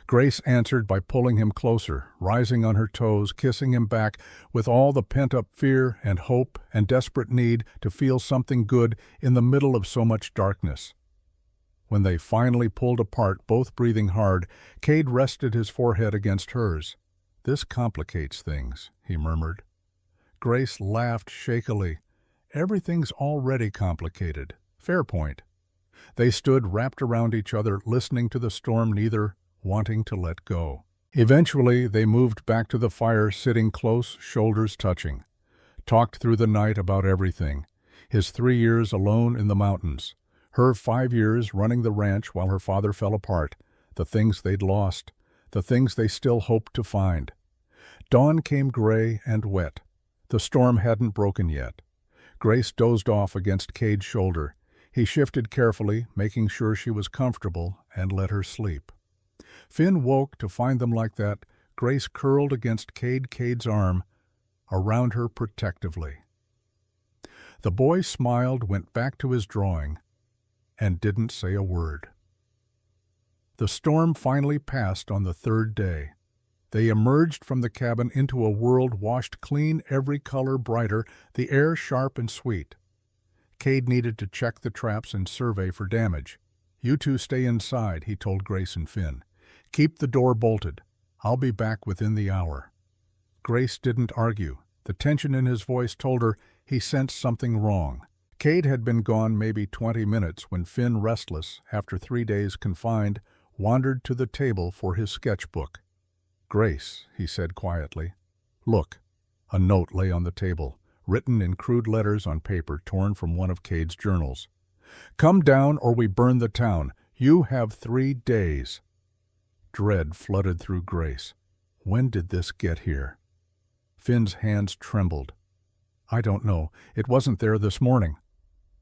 Grace answered by pulling him closer, rising on her toes, kissing him back with all the pent-up fear and hope and desperate need to feel something good in the middle of so much darkness. When they finally pulled apart, both breathing hard, Cade rested his forehead against hers. "This complicates things," he murmured. Grace laughed shakily. "Everything's already complicated. Fair point." They stood wrapped around each other, listening to the storm, neither wanting to let go. Eventually, they moved back to the fire, sitting close, shoulders touching. Talked through the night about everything. His 3 years alone in the mountains. Her 5 years running the ranch while her father fell apart. The things they'd lost. The things they still hoped to find. Dawn came gray and wet. The storm hadn't broken yet. Grace dozed off against Cade's shoulder. He shifted carefully, making sure she was comfortable, and let her sleep. Finn woke to find them like that. Grace curled against Cade's arm, around her protectively. The boy smiled, went back to his drawing, and didn't say a word. The storm finally passed on the 3rd day. They emerged from the cabin into a world washed clean, every color brighter, the air sharp and sweet. Cade needed to check the traps and survey for damage. "You two stay inside," he told Grace and Finn. "Keep the door bolted. I'll be back within the hour." Grace didn't argue. The tension in his voice told her he sensed something wrong. Cade had been gone maybe 20 minutes when Finn, restless after 3 days confined, wandered to the table for his sketchbook. "Grace," he said quietly. "Look." A note lay on the table, written in crude letters on paper torn from one of Cade's journals. "Come down or we burn the town. You have 3 days." Dread flooded through Grace. When did this get here? Finn's hands trembled. "I don't know. It wasn't there this morning."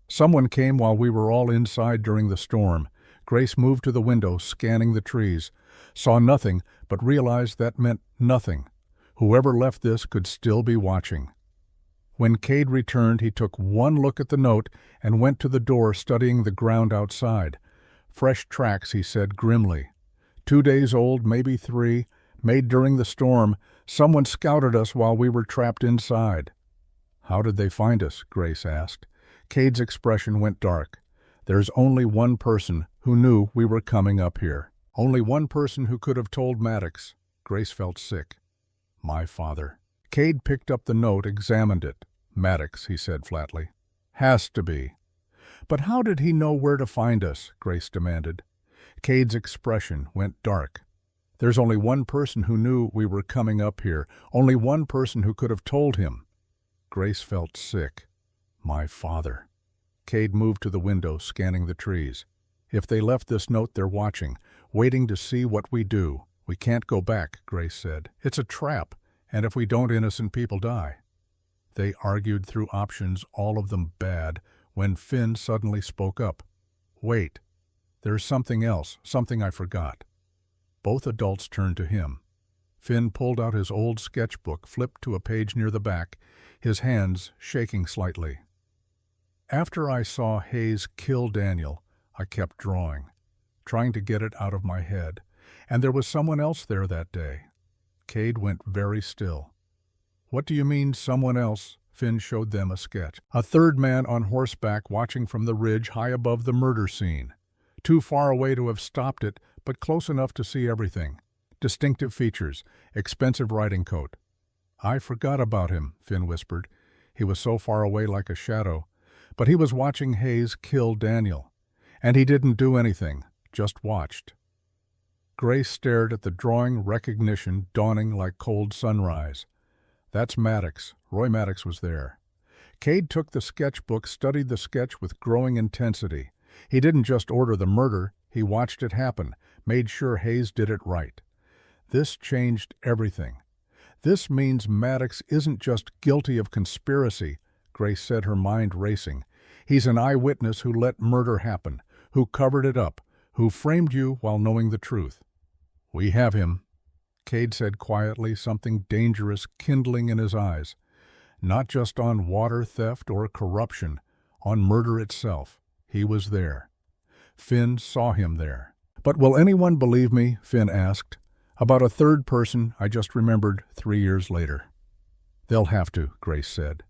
"Someone came while we were all inside during the storm." Grace moved to the window, scanning the trees. Saw nothing, but realized that meant nothing. Whoever left this could still be watching. When Cade returned, he took one look at the note and went to the door, studying the ground outside. "Fresh tracks," he said grimly. 2 days old, maybe 3, made during the storm. Someone scouted us while we were trapped inside." "How did they find us?" Grace asked. Cade's expression went dark. "There's only one person who knew we were coming up here. Only one person who could have told Maddox." Grace felt sick. "My father." Cade picked up the note, examined it. "Maddox," he said flatly. "Has to be." "But how did he know where to find us?" Grace demanded. Cade's expression went dark. "There's only one person who knew we were coming up here. Only one person who could have told him." Grace felt sick. "My father." Cade moved to the window, scanning the trees. "If they left this note, they're watching, waiting to see what we do. We can't go back," Grace said. "It's a trap, and if we don't, innocent people die." They argued through options, all of them bad, when Finn suddenly spoke up. "Wait. There's something else, something I forgot." Both adults turned to him. Finn pulled out his old sketchbook, flipped to a page near the back, his hands shaking slightly. "After I saw Hayes kill Daniel, I kept drawing, trying to get it out of my head. And there was someone else there that day." Cade went very still. "What do you mean, someone else?" Finn showed them a sketch. "A third man on horseback watching from the ridge high above the murder scene. Too far away to have stopped it, but close enough to see everything. Distinctive features, expensive riding coat." "I forgot about him," Finn whispered. "He was so far away like a shadow. But he was watching Hayes kill Daniel. And he didn't do anything, just watched." Grace stared at the drawing, recognition dawning like cold sunrise. "That's Maddox. Roy Maddox was there." Cade took the sketchbook, studied the sketch with growing intensity. He didn't just order the murder, he watched it happen, made sure Hayes did it right. This changed everything. "This means Maddox isn't just guilty of conspiracy," Grace said, her mind racing. "He's an eyewitness who let murder happen, who covered it up, who framed you while knowing the truth." "We have him," Cade said quietly, something dangerous kindling in his eyes. "Not just on water theft or corruption, on murder itself. He was there. Finn saw him there." "But will anyone believe me?" Finn asked. "About a third person I just remembered 3 years later." "They'll have to," Grace said.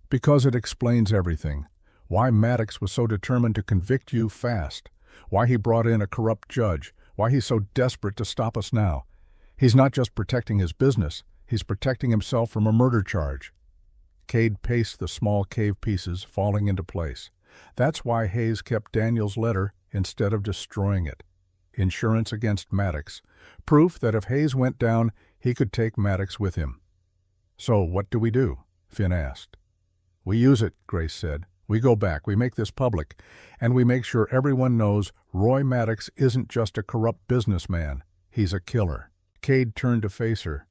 "Because it explains everything. Why Maddox was so determined to convict you fast. Why he brought in a corrupt judge. Why he's so desperate to stop us now. He's not just protecting his business, he's protecting himself from a murder charge." Cade paced the small cave pieces, falling into place. "That's why Hayes kept Daniel's letter instead of destroying it. Insurance against Maddox. Proof that if Hayes went down, he could take Maddox with him." "So what do we do?" Finn asked. "We use it," Grace said. "We go back, we make this public, and we make sure everyone knows Roy Maddox isn't just a corrupt businessman. He's a killer." Cade turned to face her.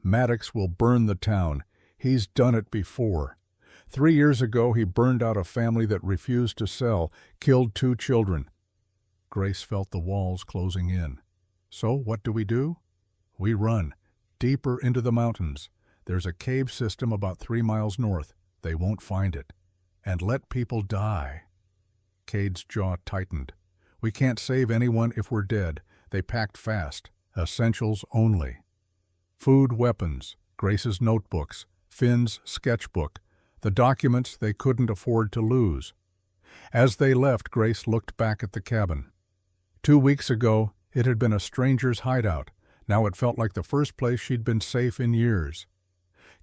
"Maddox will burn the town. He's done it before. 3 years ago, he burned out a family that refused to sell, killed 2 children." Grace felt the walls closing in. "So what do? We run, deeper into the mountains. There's a cave system about 3 miles north. They won't find it. And let people die." Cade's jaw tightened. "We can't save anyone if we're dead. They packed fast. Essentials only." Food, weapons, Grace's notebooks, Finn's sketchbook, the documents they couldn't afford to lose. As they left, Grace looked back at the cabin. 2 weeks ago, it had been a stranger's hideout. Now it felt like the first place she'd been safe in years.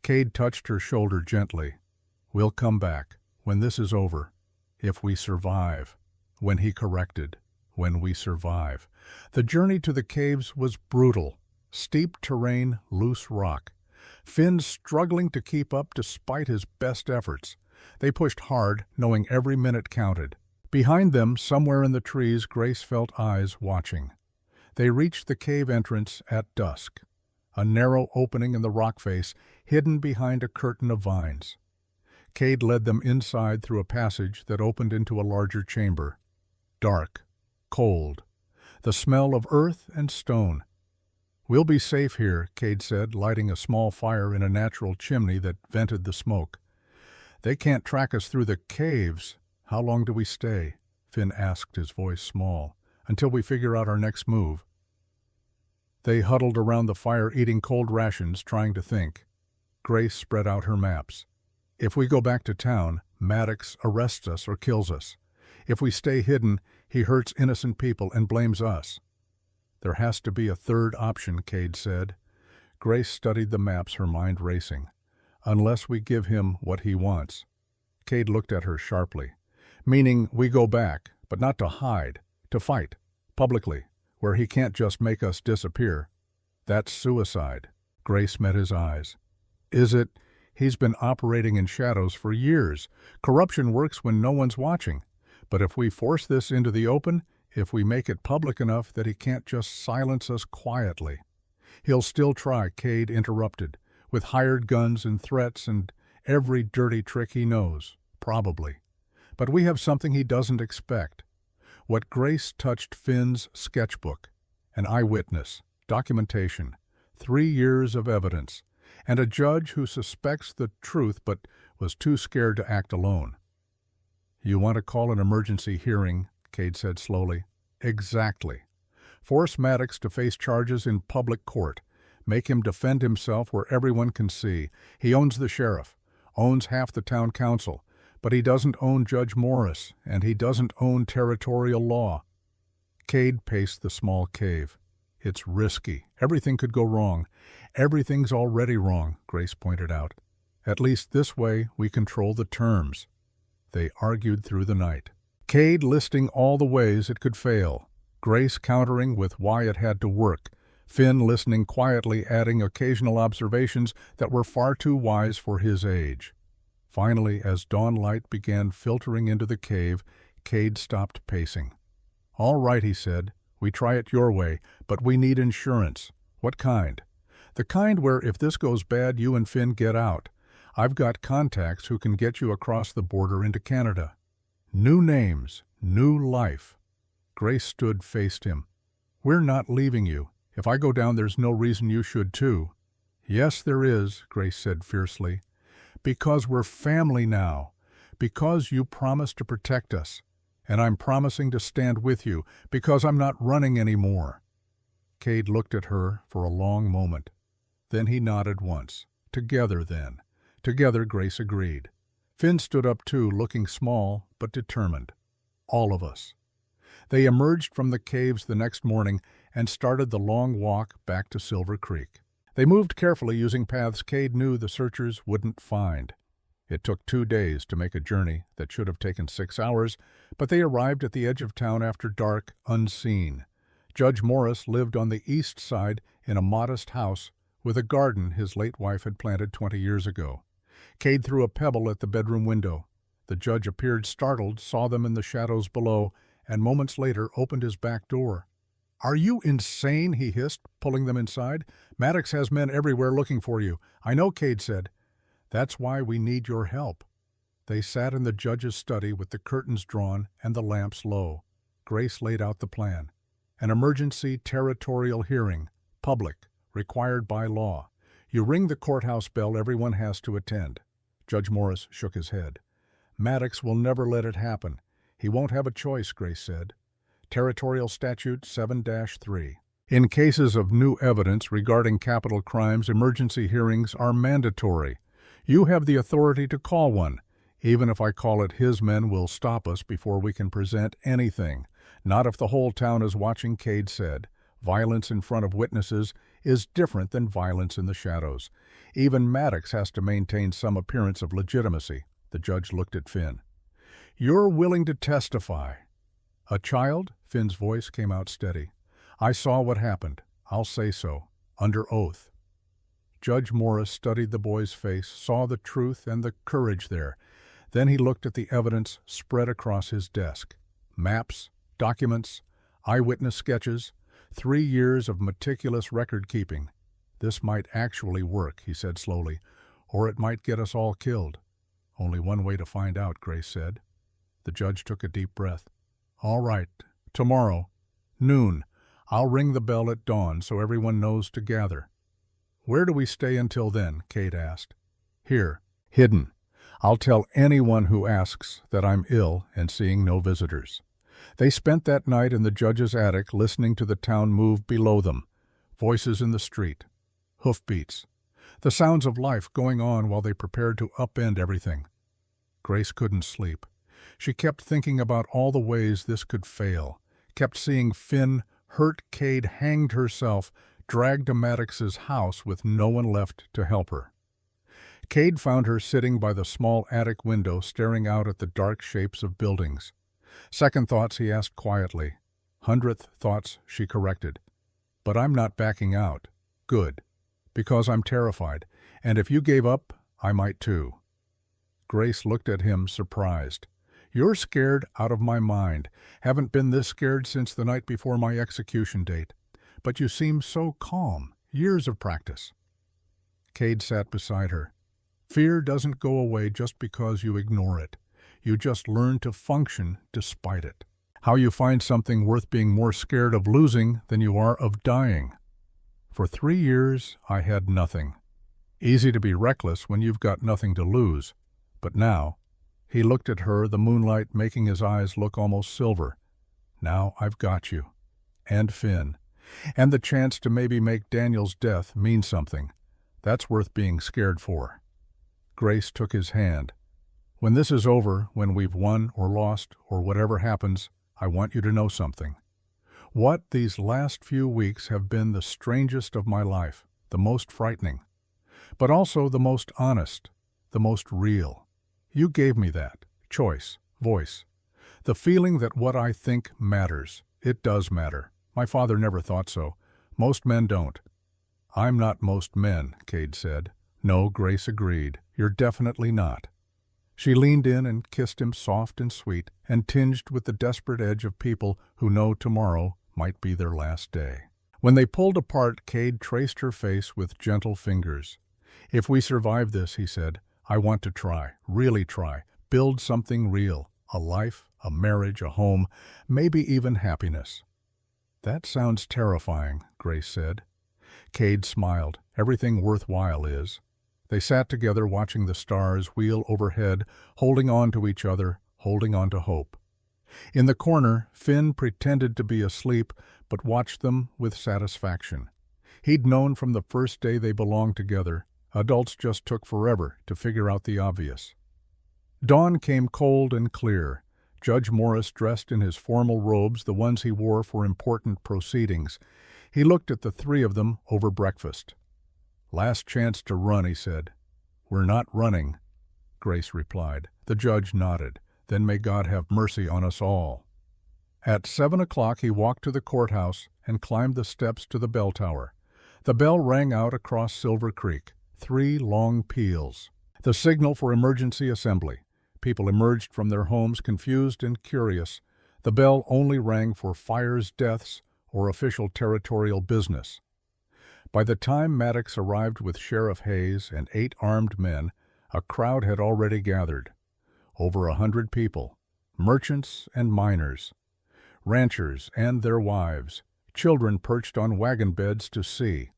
Cade touched her shoulder gently. "We'll come back, when this is over. If we survive." When he corrected, "When we survive." The journey to the caves was brutal. Steep terrain, loose rock. Finn struggling to keep up despite his best efforts. They pushed hard, knowing every minute counted. Behind them, somewhere in the trees, Grace felt eyes watching. They reached the cave entrance at dusk, a narrow opening in the rock face, hidden behind a curtain of vines. Cade led them inside through a passage that opened into a larger chamber. Dark, cold, the smell of earth and stone. "We'll be safe here," Cade said, lighting a small fire in a natural chimney that vented the smoke. "They can't track us through the caves." "How long do we stay?" Finn asked, his voice small. "Until we figure out our next move." They huddled around the fire eating cold rations, trying to think. Grace spread out her maps. "If we go back to town, Maddox arrests us or kills us. If we stay hidden, he hurts innocent people and blames us." "There has to be a third option," Cade said. Grace studied the maps, her mind racing. "Unless we give him what he wants." Cade looked at her sharply. "Meaning we go back, but not to hide, to fight, publicly, where he can't just make us disappear. That's suicide." Grace met his eyes. "Is it? He's been operating in shadows for years. Corruption works when no one's watching. But if we force this into the open, if we make it public enough that he can't just silence us quietly." "He'll still try," Cade interrupted, "with hired guns and threats and every dirty trick he knows, probably. But we have something he doesn't expect." What Grace touched Finn's sketchbook, an eyewitness, documentation, 3 years of evidence, and a judge who suspects the truth but was too scared to act alone. "You want to call an emergency hearing," Cade said slowly. "Exactly. Force Maddox to face charges in public court. Make him defend himself where everyone can see. He owns the sheriff, owns half the town council, but he doesn't own Judge Morris, and he doesn't own territorial law." Cade paced the small cave. "It's risky. Everything could go wrong." "Everything's already wrong," Grace pointed out. "At least this way we control the terms." They argued through the night. Cade listing all the ways it could fail. Grace countering with why it had to work. Finn listening quietly, adding occasional observations that were far too wise for his age. Finally, as dawn light began filtering into the cave, Cade stopped pacing. "All right," he said. "We try it your way, but we need insurance." "What kind?" "The kind where if this goes bad, you and Finn get out. I've got contacts who can get you across the border into Canada." New names, new life. Grace stood, faced him. "We're not leaving you. If I go down, there's no reason you should too." "Yes, there is," Grace said fiercely. "Because we're family now. Because you promised to protect us. And I'm promising to stand with you, because I'm not running anymore." Cade looked at her for a long moment. Then he nodded once. "Together, then." Together, Grace agreed. Finn stood up too, looking small but determined. "All of us." They emerged from the caves the next morning and started the long walk back to Silver Creek. They moved carefully, using paths Cade knew the searchers wouldn't find. It took 2 days to make a journey that should have taken 6 hours, but they arrived at the edge of town after dark, unseen. Judge Morris lived on the east side in a modest house with a garden his late wife had planted 20 years ago. Cade threw a pebble at the bedroom window. The judge appeared startled, saw them in the shadows below, and moments later opened his back door. "Are you insane?" he hissed, pulling them inside. "Maddox has men everywhere looking for you." "I know," Cade said. "That's why we need your help." They sat in the judge's study with the curtains drawn and the lamps low. Grace laid out the plan. An emergency territorial hearing, public, required by law. You ring the courthouse bell, everyone has to attend. Judge Morris shook his head. "Maddox will never let it happen. He won't have a choice," Grace said. Territorial Statute 7-3. In cases of new evidence regarding capital crimes, emergency hearings are mandatory. You have the authority to call one. Even if I call it, his men will stop us before we can present anything. Not if the whole town is watching, Cade said. Violence in front of witnesses is different than violence in the shadows. Even Maddox has to maintain some appearance of legitimacy. The judge looked at Finn. You're willing to testify. A child? Finn's voice came out steady. I saw what happened. I'll say so. Under oath. Judge Morris studied the boy's face, saw the truth and the courage there. Then he looked at the evidence spread across his desk. Maps, documents, eyewitness sketches, 3 years of meticulous record-keeping. This might actually work, he said slowly, or it might get us all killed. Only one way to find out, Grace said. The judge took a deep breath. All right, tomorrow, noon. I'll ring the bell at dawn so everyone knows to gather. Where do we stay until then? Cade asked. Here, hidden. I'll tell anyone who asks that I'm ill and seeing no visitors. They spent that night in the judge's attic listening to the town move below them. Voices in the street. Hoofbeats. The sounds of life going on while they prepared to upend everything. Grace couldn't sleep. She kept thinking about all the ways this could fail. Kept seeing Finn hurt Cade, hanged herself, dragged to Maddox's house with no one left to help her. Cade found her sitting by the small attic window staring out at the dark shapes of buildings. Second thoughts, he asked quietly. 100th thoughts, she corrected. But I'm not backing out. Good. Because I'm terrified. And if you gave up, I might too. Grace looked at him, surprised. You're scared out of my mind. Haven't been this scared since the night before my execution date. But you seem so calm. Years of practice. Cade sat beside her. Fear doesn't go away just because you ignore it. You just learn to function despite it. How you find something worth being more scared of losing than you are of dying. For 3 years, I had nothing. Easy to be reckless when you've got nothing to lose. But now, he looked at her, the moonlight making his eyes look almost silver. Now I've got you. And Finn. And the chance to maybe make Daniel's death mean something. That's worth being scared for. Grace took his hand. When this is over, when we've won or lost or whatever happens, I want you to know something. What these last few weeks have been the strangest of my life, the most frightening, but also the most honest, the most real. You gave me that. Choice. Voice. The feeling that what I think matters. It does matter. My father never thought so. Most men don't. I'm not most men, Cade said. No, Grace agreed. You're definitely not. She leaned in and kissed him soft and sweet, and tinged with the desperate edge of people who know tomorrow might be their last day. When they pulled apart, Cade traced her face with gentle fingers. If we survive this, he said, I want to try, really try, build something real, a life, a marriage, a home, maybe even happiness. That sounds terrifying, Grace said. Cade smiled. Everything worthwhile is. They sat together watching the stars wheel overhead, holding on to each other, holding on to hope. In the corner, Finn pretended to be asleep, but watched them with satisfaction. He'd known from the first day they belonged together. Adults just took forever to figure out the obvious. Dawn came cold and clear. Judge Morris dressed in his formal robes, the ones he wore for important proceedings. He looked at the three of them over breakfast. Last chance to run, he said. We're not running, Grace replied. The judge nodded. Then may God have mercy on us all. At 7 o'clock he walked to the courthouse and climbed the steps to the bell tower. The bell rang out across Silver Creek. 3 long peals. The signal for emergency assembly. People emerged from their homes confused and curious. The bell only rang for fires, deaths, or official territorial business. By the time Maddox arrived with Sheriff Hayes and 8 armed men, a crowd had already gathered. Over 100 people, merchants and miners, ranchers and their wives, children perched on wagon beds to see.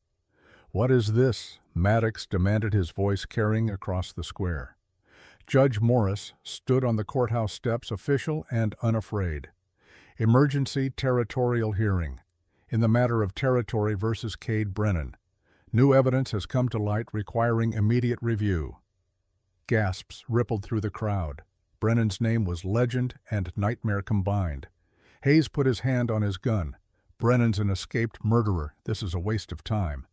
What is this? Maddox demanded, his voice carrying across the square. Judge Morris stood on the courthouse steps, official and unafraid. Emergency territorial hearing. in the matter of Territory versus Cade Brennan. New evidence has come to light requiring immediate review. Gasps rippled through the crowd. Brennan's name was legend and nightmare combined. Hayes put his hand on his gun. Brennan's an escaped murderer. This is a waste of time.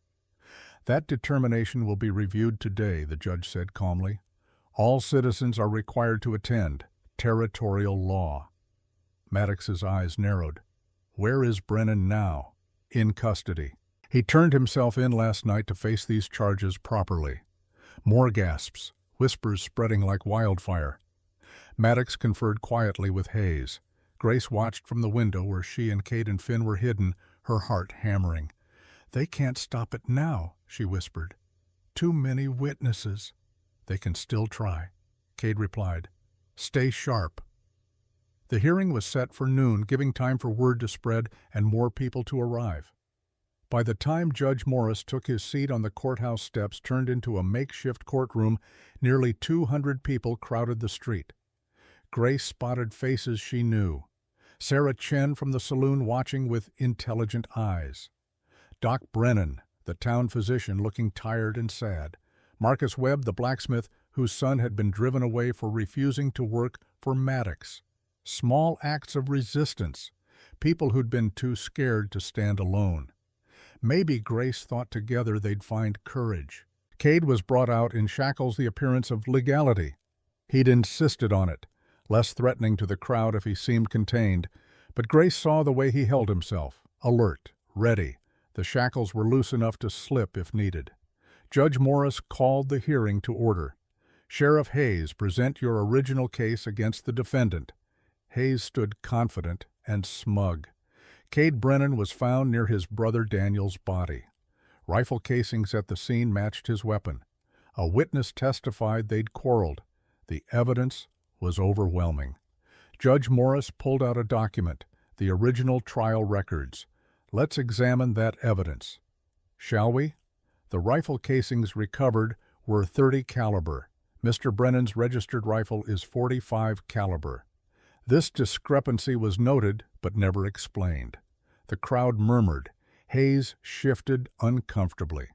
That determination will be reviewed today, the judge said calmly. All citizens are required to attend. Territorial law. Maddox's eyes narrowed. Where is Brennan now? In custody. He turned himself in last night to face these charges properly. More gasps, whispers spreading like wildfire. Maddox conferred quietly with Hayes. Grace watched from the window where she and Cade and Finn were hidden, her heart hammering. They can't stop it now, she whispered. Too many witnesses. They can still try, Cade replied. Stay sharp. The hearing was set for noon, giving time for word to spread and more people to arrive. By the time Judge Morris took his seat on the courthouse steps turned into a makeshift courtroom, nearly 200 people crowded the street. Grace spotted faces she knew. Sarah Chen from the saloon watching with intelligent eyes. Doc Brennan, the town physician, looking tired and sad. Marcus Webb, the blacksmith, whose son had been driven away for refusing to work for Maddox. Small acts of resistance. People who'd been too scared to stand alone. Maybe Grace thought together they'd find courage. Cade was brought out in shackles, the appearance of legality. He'd insisted on it, less threatening to the crowd if he seemed contained, but Grace saw the way he held himself, alert, ready. The shackles were loose enough to slip if needed. Judge Morris called the hearing to order. Sheriff Hayes, present your original case against the defendant. Hayes stood confident and smug. Cade Brennan was found near his brother Daniel's body. Rifle casings at the scene matched his weapon. A witness testified they'd quarreled. The evidence was overwhelming. Judge Morris pulled out a document, the original trial records. Let's examine that evidence. Shall we? The rifle casings recovered were .30 caliber. Mr. Brennan's registered rifle is .45 caliber. This discrepancy was noted but never explained. The crowd murmured. Hayes shifted uncomfortably.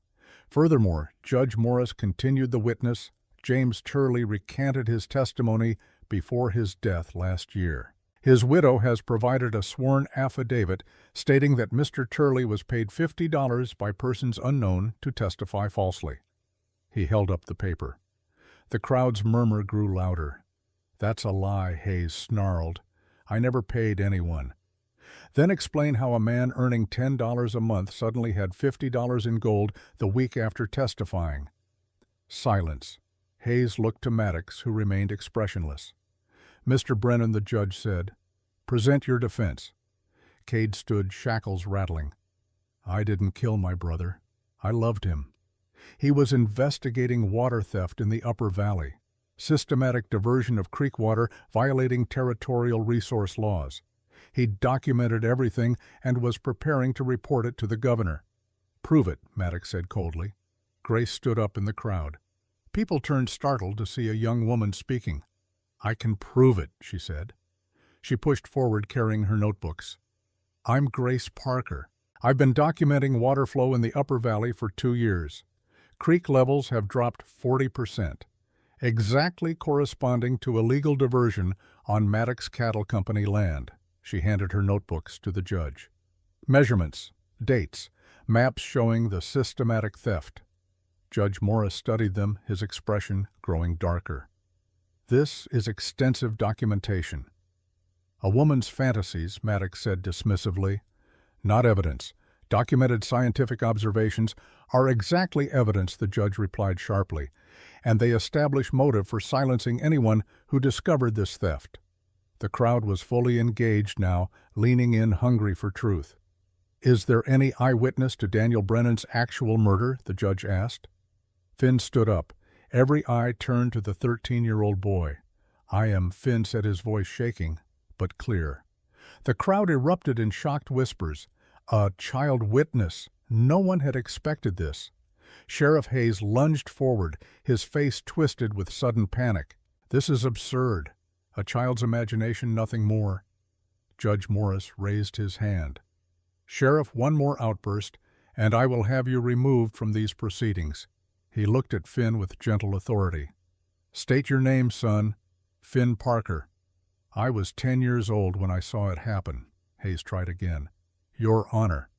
Furthermore, Judge Morris continued the witness. James Turley recanted his testimony before his death last year. His widow has provided a sworn affidavit stating that Mr. Turley was paid $50 by persons unknown to testify falsely. He held up the paper. The crowd's murmur grew louder. That's a lie, Hayes snarled. I never paid anyone. Then explain how a man earning $10 a month suddenly had $50 in gold the week after testifying. Silence. Hayes looked to Maddox, who remained expressionless. Mr. Brennan, the judge said, present your defense. Cade stood, shackles rattling. I didn't kill my brother. I loved him. He was investigating water theft in the Upper Valley. Systematic diversion of creek water violating territorial resource laws. He documented everything and was preparing to report it to the governor. Prove it, Maddox said coldly. Grace stood up in the crowd. People turned startled to see a young woman speaking. I can prove it, she said. She pushed forward carrying her notebooks. I'm Grace Parker. I've been documenting water flow in the Upper Valley for 2 years. Creek levels have dropped 40%. Exactly corresponding to illegal diversion on Maddox Cattle Company land. She handed her notebooks to the judge. Measurements, dates, maps showing the systematic theft. Judge Morris studied them, his expression growing darker. This is extensive documentation. A woman's fantasies, Maddox said dismissively. Not evidence. Documented scientific observations are exactly evidence, the judge replied sharply, and they establish motive for silencing anyone who discovered this theft. The crowd was fully engaged now, leaning in hungry for truth. Is there any eyewitness to Daniel Brennan's actual murder? The judge asked. Finn stood up. Every eye turned to the 13-year-old boy. I am, Finn said, his voice shaking, but clear. The crowd erupted in shocked whispers. A child witness. No one had expected this. Sheriff Hayes lunged forward, his face twisted with sudden panic. This is absurd. A child's imagination, nothing more. Judge Morris raised his hand. "Sheriff, one more outburst, and I will have you removed from these proceedings." He looked at Finn with gentle authority. "State your name, son." "Finn Parker." "I was 10 years old when I saw it happen." Hayes tried again. "Your Honor,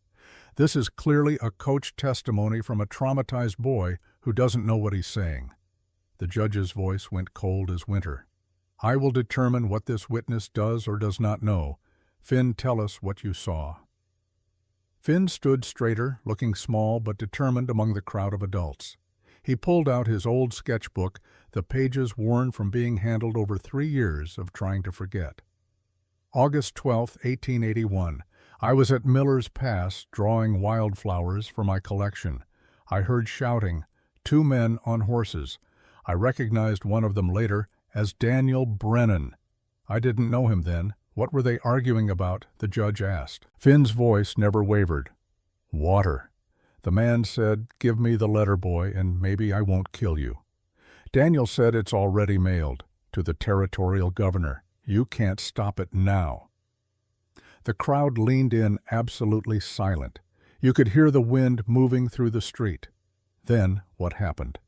this is clearly a coached testimony from a traumatized boy who doesn't know what he's saying." The judge's voice went cold as winter. "I will determine what this witness does or does not know. Finn, tell us what you saw." Finn stood straighter, looking small but determined among the crowd of adults. He pulled out his old sketchbook, the pages worn from being handled over 3 years of trying to forget. August 12, 1881. I was at Miller's Pass drawing wildflowers for my collection. I heard shouting, 2 men on horses. I recognized one of them later as Daniel Brennan. I didn't know him then. "What were they arguing about?" the judge asked. Finn's voice never wavered. "Water." The man said, "Give me the letter, boy, and maybe I won't kill you." Daniel said, "It's already mailed to the territorial governor. You can't stop it now." The crowd leaned in, absolutely silent. You could hear the wind moving through the street. Then what happened?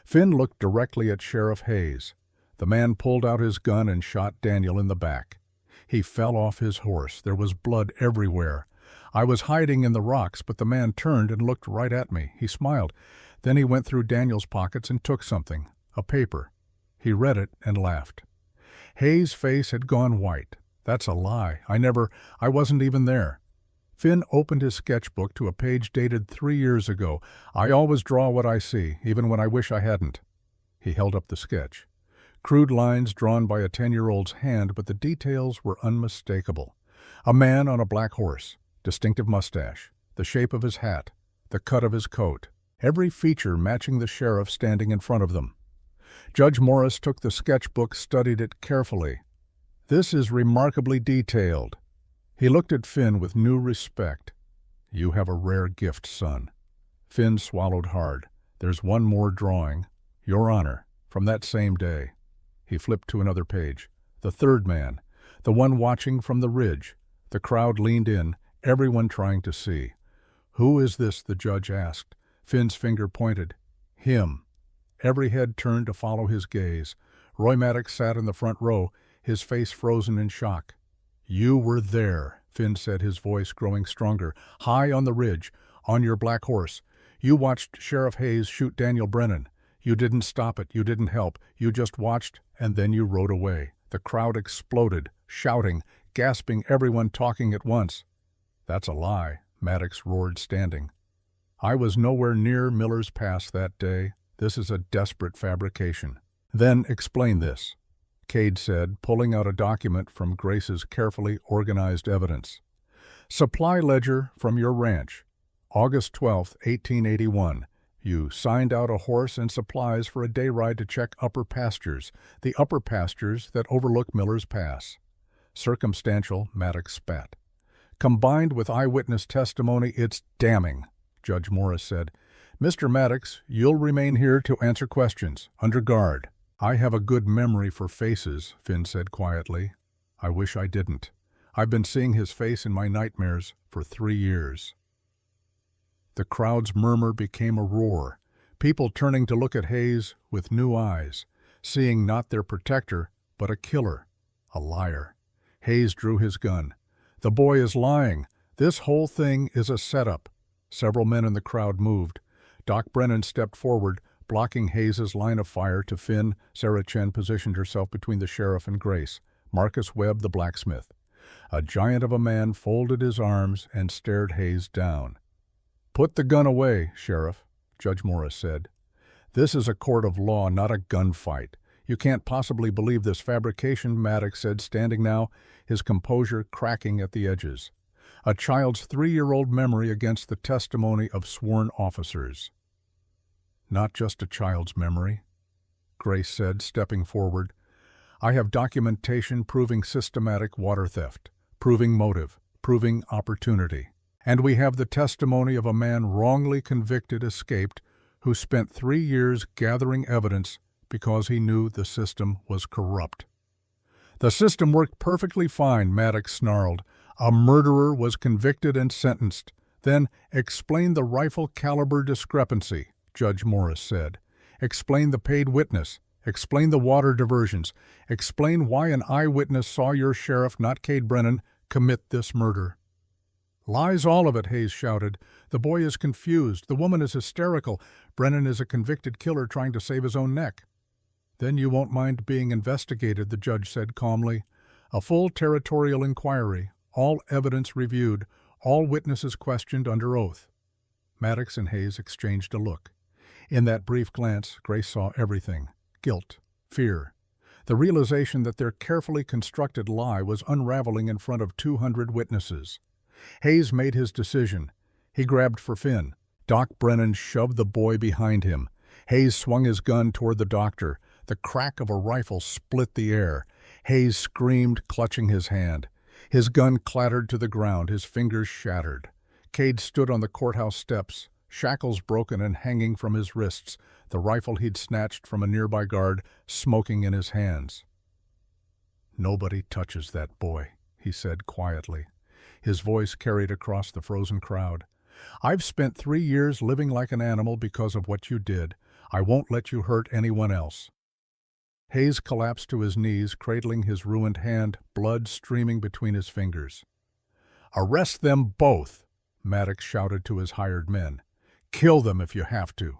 Finn looked directly at Sheriff Hayes. The man pulled out his gun and shot Daniel in the back. He fell off his horse. There was blood everywhere. I was hiding in the rocks, but the man turned and looked right at me. He smiled. Then he went through Daniel's pockets and took something, a paper. He read it and laughed. Hayes' face had gone white. "That's a lie. I wasn't even there." Finn opened his sketchbook to a page dated 3 years ago. "I always draw what I see, even when I wish I hadn't." He held up the sketch. Crude lines drawn by a 10-year-old's hand, but the details were unmistakable. A man on a black horse, distinctive mustache, the shape of his hat, the cut of his coat, every feature matching the sheriff standing in front of them. Judge Morris took the sketchbook, studied it carefully. "This is remarkably detailed." He looked at Finn with new respect. "You have a rare gift, son." Finn swallowed hard. "There's one more drawing. Your Honor, from that same day." He flipped to another page. "The third man, the one watching from the ridge." The crowd leaned in, everyone trying to see. "Who is this?" the judge asked. Finn's finger pointed. "Him." Every head turned to follow his gaze. Roy Maddox sat in the front row, his face frozen in shock. "You were there," Finn said, his voice growing stronger. "High on the ridge, on your black horse. You watched Sheriff Hayes shoot Daniel Brennan. You didn't stop it, you didn't help, you just watched, and then you rode away." The crowd exploded, shouting, gasping, everyone talking at once. "That's a lie," Maddox roared, standing. "I was nowhere near Miller's Pass that day. This is a desperate fabrication." "Then explain this," Cade said, pulling out a document from Grace's carefully organized evidence. "Supply ledger from your ranch, August 12, 1881. You signed out a horse and supplies for a day ride to check upper pastures, the upper pastures that overlook Miller's Pass." Circumstantial, Maddox spat. "Combined with eyewitness testimony, it's damning," Judge Morris said. "Mr. Maddox, you'll remain here to answer questions, under guard." "I have a good memory for faces," Finn said quietly. "I wish I didn't. I've been seeing his face in my nightmares for 3 years." The crowd's murmur became a roar, people turning to look at Hayes with new eyes, seeing not their protector, but a killer, a liar. Hayes drew his gun. "The boy is lying. This whole thing is a setup." Several men in the crowd moved. Doc Brennan stepped forward, blocking Hayes's line of fire. To Finn, Sarah Chen positioned herself between the sheriff and Grace. Marcus Webb, the blacksmith. A giant of a man folded his arms and stared Hayes down. "Put the gun away, Sheriff," Judge Morris said. "This is a court of law, not a gunfight. You can't possibly believe this fabrication," Maddox said, standing now, his composure cracking at the edges. "A child's 3-year-old memory against the testimony of sworn officers." "Not just a child's memory," Grace said, stepping forward. "I have documentation proving systematic water theft, proving motive, proving opportunity. And we have the testimony of a man wrongly convicted, escaped, who spent 3 years gathering evidence because he knew the system was corrupt." "The system worked perfectly fine," Maddox snarled. A murderer was convicted and sentenced. Then explain the rifle caliber discrepancy, Judge Morris said. Explain the paid witness. Explain the water diversions. Explain why an eyewitness saw your sheriff, not Cade Brennan, commit this murder. Lies, all of it, Hayes shouted. The boy is confused. The woman is hysterical. Brennan is a convicted killer trying to save his own neck. Then you won't mind being investigated, the judge said calmly. A full territorial inquiry, all evidence reviewed, all witnesses questioned under oath. Maddox and Hayes exchanged a look. In that brief glance, Grace saw everything. Guilt, fear, the realization that their carefully constructed lie was unraveling in front of 200 witnesses. Hayes made his decision. He grabbed for Finn. Doc Brennan shoved the boy behind him. Hayes swung his gun toward the doctor. The crack of a rifle split the air. Hayes screamed, clutching his hand. His gun clattered to the ground, his fingers shattered. Cade stood on the courthouse steps, shackles broken and hanging from his wrists, the rifle he'd snatched from a nearby guard smoking in his hands. "Nobody touches that boy," he said quietly. His voice carried across the frozen crowd. "I've spent 3 years living like an animal because of what you did. I won't let you hurt anyone else." Hayes collapsed to his knees, cradling his ruined hand, blood streaming between his fingers. "Arrest them both," Maddox shouted to his hired men. "Kill them if you have to."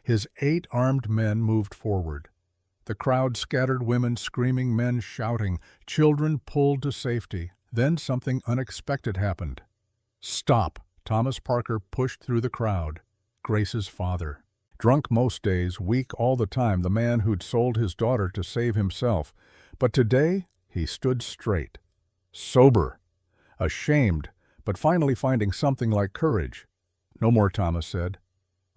His 8 armed men moved forward. The crowd scattered, women screaming, men shouting, children pulled to safety. Then something unexpected happened. "Stop!" Thomas Parker pushed through the crowd. Grace's father. Drunk most days, weak all the time, the man who'd sold his daughter to save himself. But today, he stood straight. Sober. Ashamed, but finally finding something like courage. "No more," Thomas said.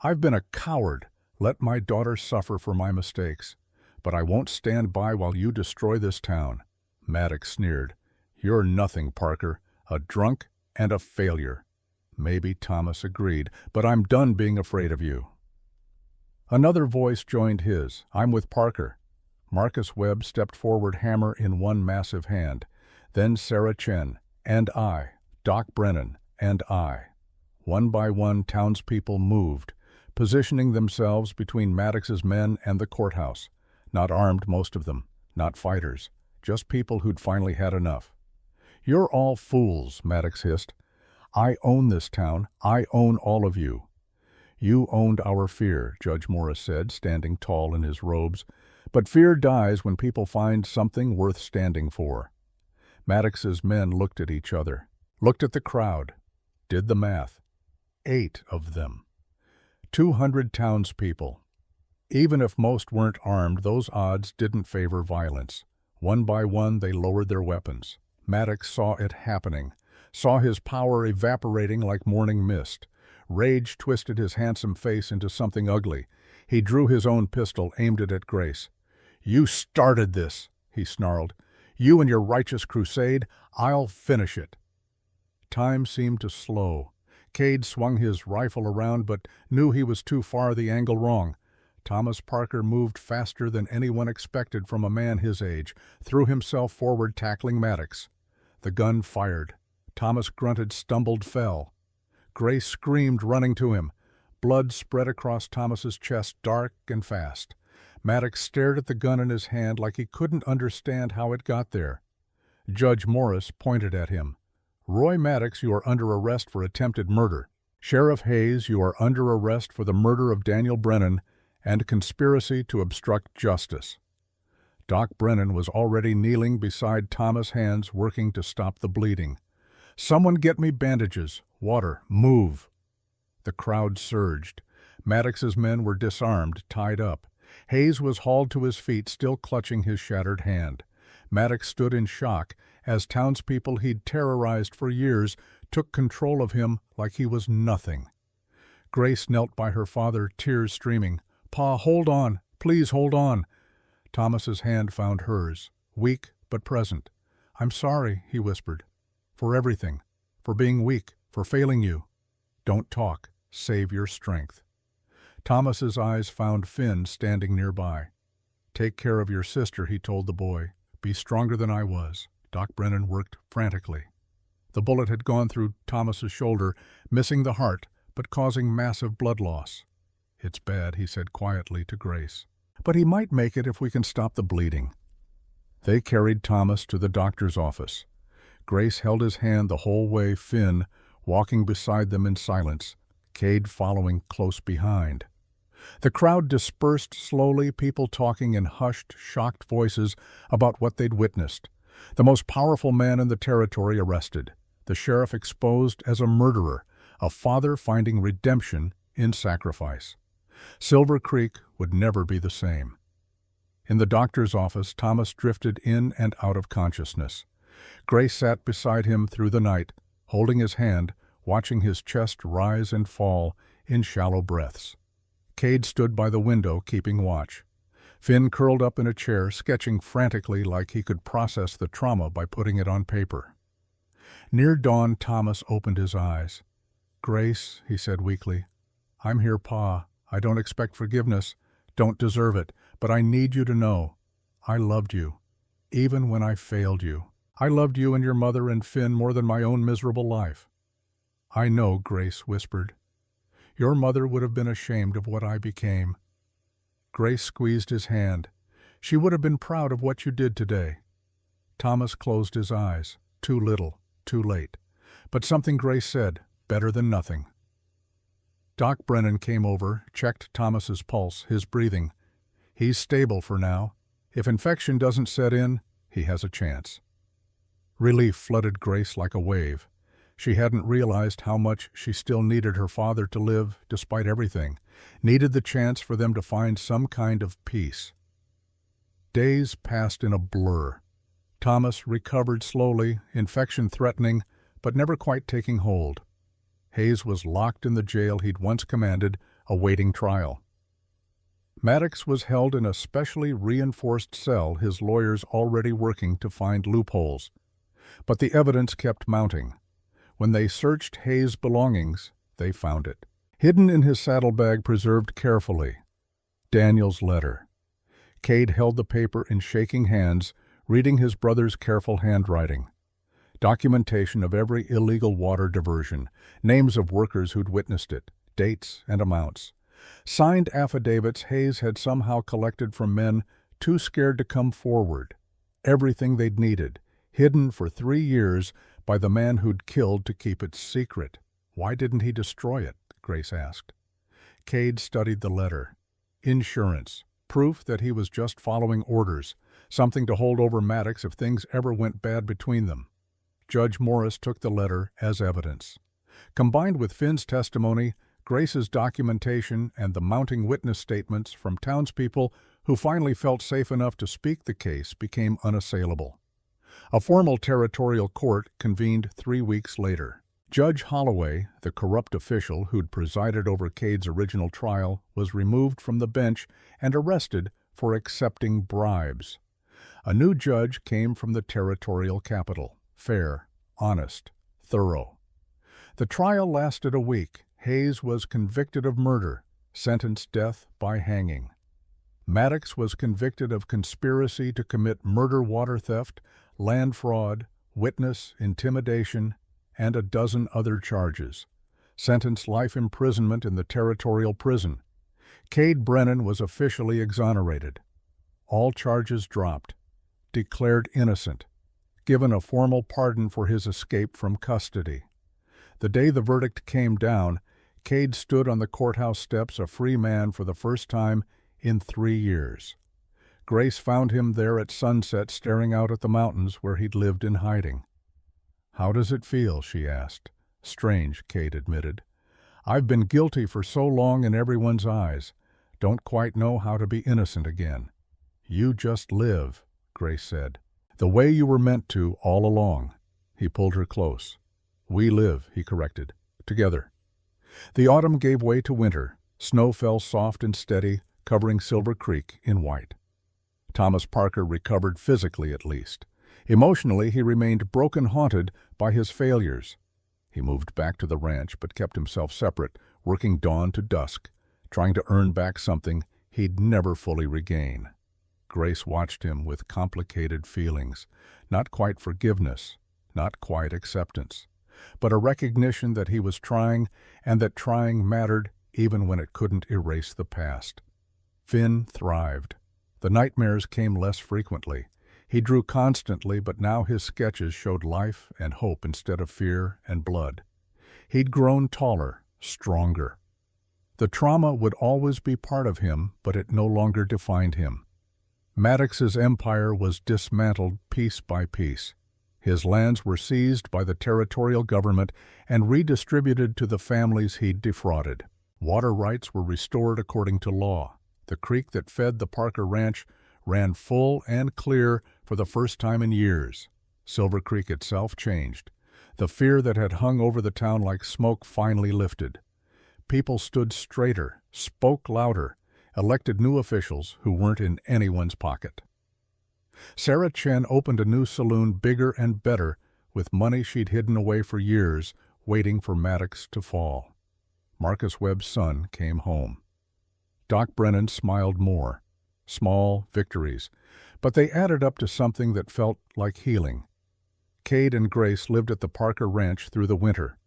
"I've been a coward. Let my daughter suffer for my mistakes. But I won't stand by while you destroy this town." Maddox sneered. "You're nothing, Parker. A drunk and a failure." Maybe, Thomas agreed, "but I'm done being afraid of you." Another voice joined his. "I'm with Parker." Marcus Webb stepped forward, hammer in one massive hand. Then Sarah Chen, "And I, Doc Brennan, and I." One by one, townspeople moved, positioning themselves between Maddox's men and the courthouse. Not armed, most of them, not fighters, just people who'd finally had enough. "You're all fools," Maddox hissed. "I own this town. I own all of you." "You owned our fear," Judge Morris said, standing tall in his robes. "But fear dies when people find something worth standing for." Maddox's men looked at each other, looked at the crowd, did the math. 8 of them. 200 townspeople. Even if most weren't armed, those odds didn't favor violence. One by one, they lowered their weapons. Maddox saw it happening, saw his power evaporating like morning mist. Rage twisted his handsome face into something ugly. He drew his own pistol, aimed it at Grace. "You started this," he snarled. "You and your righteous crusade, I'll finish it." Time seemed to slow. Cade swung his rifle around but knew he was too far, the angle wrong. Thomas Parker moved faster than anyone expected from a man his age, threw himself forward, tackling Maddox. The gun fired. Thomas grunted, stumbled, fell. Grace screamed, running to him. Blood spread across Thomas's chest, dark and fast. Maddox stared at the gun in his hand like he couldn't understand how it got there. Judge Morris pointed at him. "Roy Maddox, you are under arrest for attempted murder. Sheriff Hayes, you are under arrest for the murder of Daniel Brennan and conspiracy to obstruct justice." Doc Brennan was already kneeling beside Thomas, hands working to stop the bleeding. "Someone get me bandages. Water. Move." The crowd surged. Maddox's men were disarmed, tied up. Hayes was hauled to his feet, still clutching his shattered hand. Maddox stood in shock as townspeople he'd terrorized for years took control of him like he was nothing. Grace knelt by her father, tears streaming. "Pa, hold on. Please hold on." Thomas's hand found hers, weak but present. "I'm sorry," he whispered. "For everything. For being weak. For failing you. Don't talk. Save your strength." Thomas's eyes found Finn standing nearby. "Take care of your sister," he told the boy. "Be stronger than I was." Doc Brennan worked frantically. The bullet had gone through Thomas's shoulder, missing the heart, but causing massive blood loss. "It's bad," he said quietly to Grace. "But he might make it if we can stop the bleeding." They carried Thomas to the doctor's office. Grace held his hand the whole way, Finn walking beside them in silence, Cade following close behind. The crowd dispersed slowly, people talking in hushed, shocked voices about what they'd witnessed. The most powerful man in the territory arrested, the sheriff exposed as a murderer, a father finding redemption in sacrifice. Silver Creek would never be the same. In the doctor's office, Thomas drifted in and out of consciousness. Grace sat beside him through the night, holding his hand, watching his chest rise and fall in shallow breaths. Cade stood by the window, keeping watch. Finn curled up in a chair, sketching frantically like he could process the trauma by putting it on paper. Near dawn, Thomas opened his eyes. "Grace," he said weakly, "I'm here, Pa. I don't expect forgiveness, don't deserve it, but I need you to know. I loved you, even when I failed you. I loved you and your mother and Finn more than my own miserable life." "I know," Grace whispered. "Your mother would have been ashamed of what I became." Grace squeezed his hand. "She would have been proud of what you did today." Thomas closed his eyes. Too little, too late. But something Grace said, better than nothing. Doc Brennan came over, checked Thomas's pulse, his breathing. "He's stable for now. If infection doesn't set in, he has a chance." Relief flooded Grace like a wave. She hadn't realized how much she still needed her father to live, despite everything, needed the chance for them to find some kind of peace. Days passed in a blur. Thomas recovered slowly, infection threatening, but never quite taking hold. Hayes was locked in the jail he'd once commanded, awaiting trial. Maddox was held in a specially reinforced cell, his lawyers already working to find loopholes. But the evidence kept mounting. When they searched Hayes' belongings, they found it. Hidden in his saddlebag, preserved carefully. Daniel's letter. Cade held the paper in shaking hands, reading his brother's careful handwriting. Documentation of every illegal water diversion, names of workers who'd witnessed it, dates and amounts. Signed affidavits Hayes had somehow collected from men too scared to come forward. Everything they'd needed, hidden for 3 years by the man who'd killed to keep it secret. Why didn't he destroy it? Grace asked. Cade studied the letter. Insurance. Proof that he was just following orders. Something to hold over Maddox if things ever went bad between them. Judge Morris took the letter as evidence. Combined with Finn's testimony, Grace's documentation, and the mounting witness statements from townspeople who finally felt safe enough to speak the case, became unassailable. A formal territorial court convened 3 weeks later. Judge Holloway, the corrupt official who'd presided over Cade's original trial, was removed from the bench and arrested for accepting bribes. A new judge came from the territorial capital, fair, honest, thorough. The trial lasted a week. Hayes was convicted of murder, sentenced death by hanging. Maddox was convicted of conspiracy to commit murder, water theft, land fraud, witness intimidation, and a dozen other charges. Sentenced life imprisonment in the territorial prison. Cade Brennan was officially exonerated. All charges dropped. Declared innocent. Given a formal pardon for his escape from custody. The day the verdict came down, Cade stood on the courthouse steps a free man for the first time in 3 years. Grace found him there at sunset, staring out at the mountains where he'd lived in hiding. "How does it feel?" she asked. "Strange," Cade admitted. "I've been guilty for so long in everyone's eyes. Don't quite know how to be innocent again." "You just live," Grace said. "The way you were meant to all along." He pulled her close. "We live," he corrected. "Together." The autumn gave way to winter. Snow fell soft and steady, covering Silver Creek in white. Thomas Parker recovered physically at least. Emotionally, he remained broken-haunted by his failures. He moved back to the ranch but kept himself separate, working dawn to dusk, trying to earn back something he'd never fully regain. Grace watched him with complicated feelings. Not quite forgiveness, not quiet acceptance, but a recognition that he was trying and that trying mattered even when it couldn't erase the past. Finn thrived. The nightmares came less frequently. He drew constantly, but now his sketches showed life and hope instead of fear and blood. He'd grown taller, stronger. The trauma would always be part of him, but it no longer defined him. Maddox's empire was dismantled piece by piece. His lands were seized by the territorial government and redistributed to the families he'd defrauded. Water rights were restored according to law. The creek that fed the Parker Ranch ran full and clear for the first time in years. Silver Creek itself changed. The fear that had hung over the town like smoke finally lifted. People stood straighter, spoke louder, elected new officials who weren't in anyone's pocket. Sarah Chen opened a new saloon bigger and better, with money she'd hidden away for years, waiting for Maddox to fall. Marcus Webb's son came home. Doc Brennan smiled more. Small victories, but they added up to something that felt like healing. Cade and Grace lived at the Parker Ranch through the winter.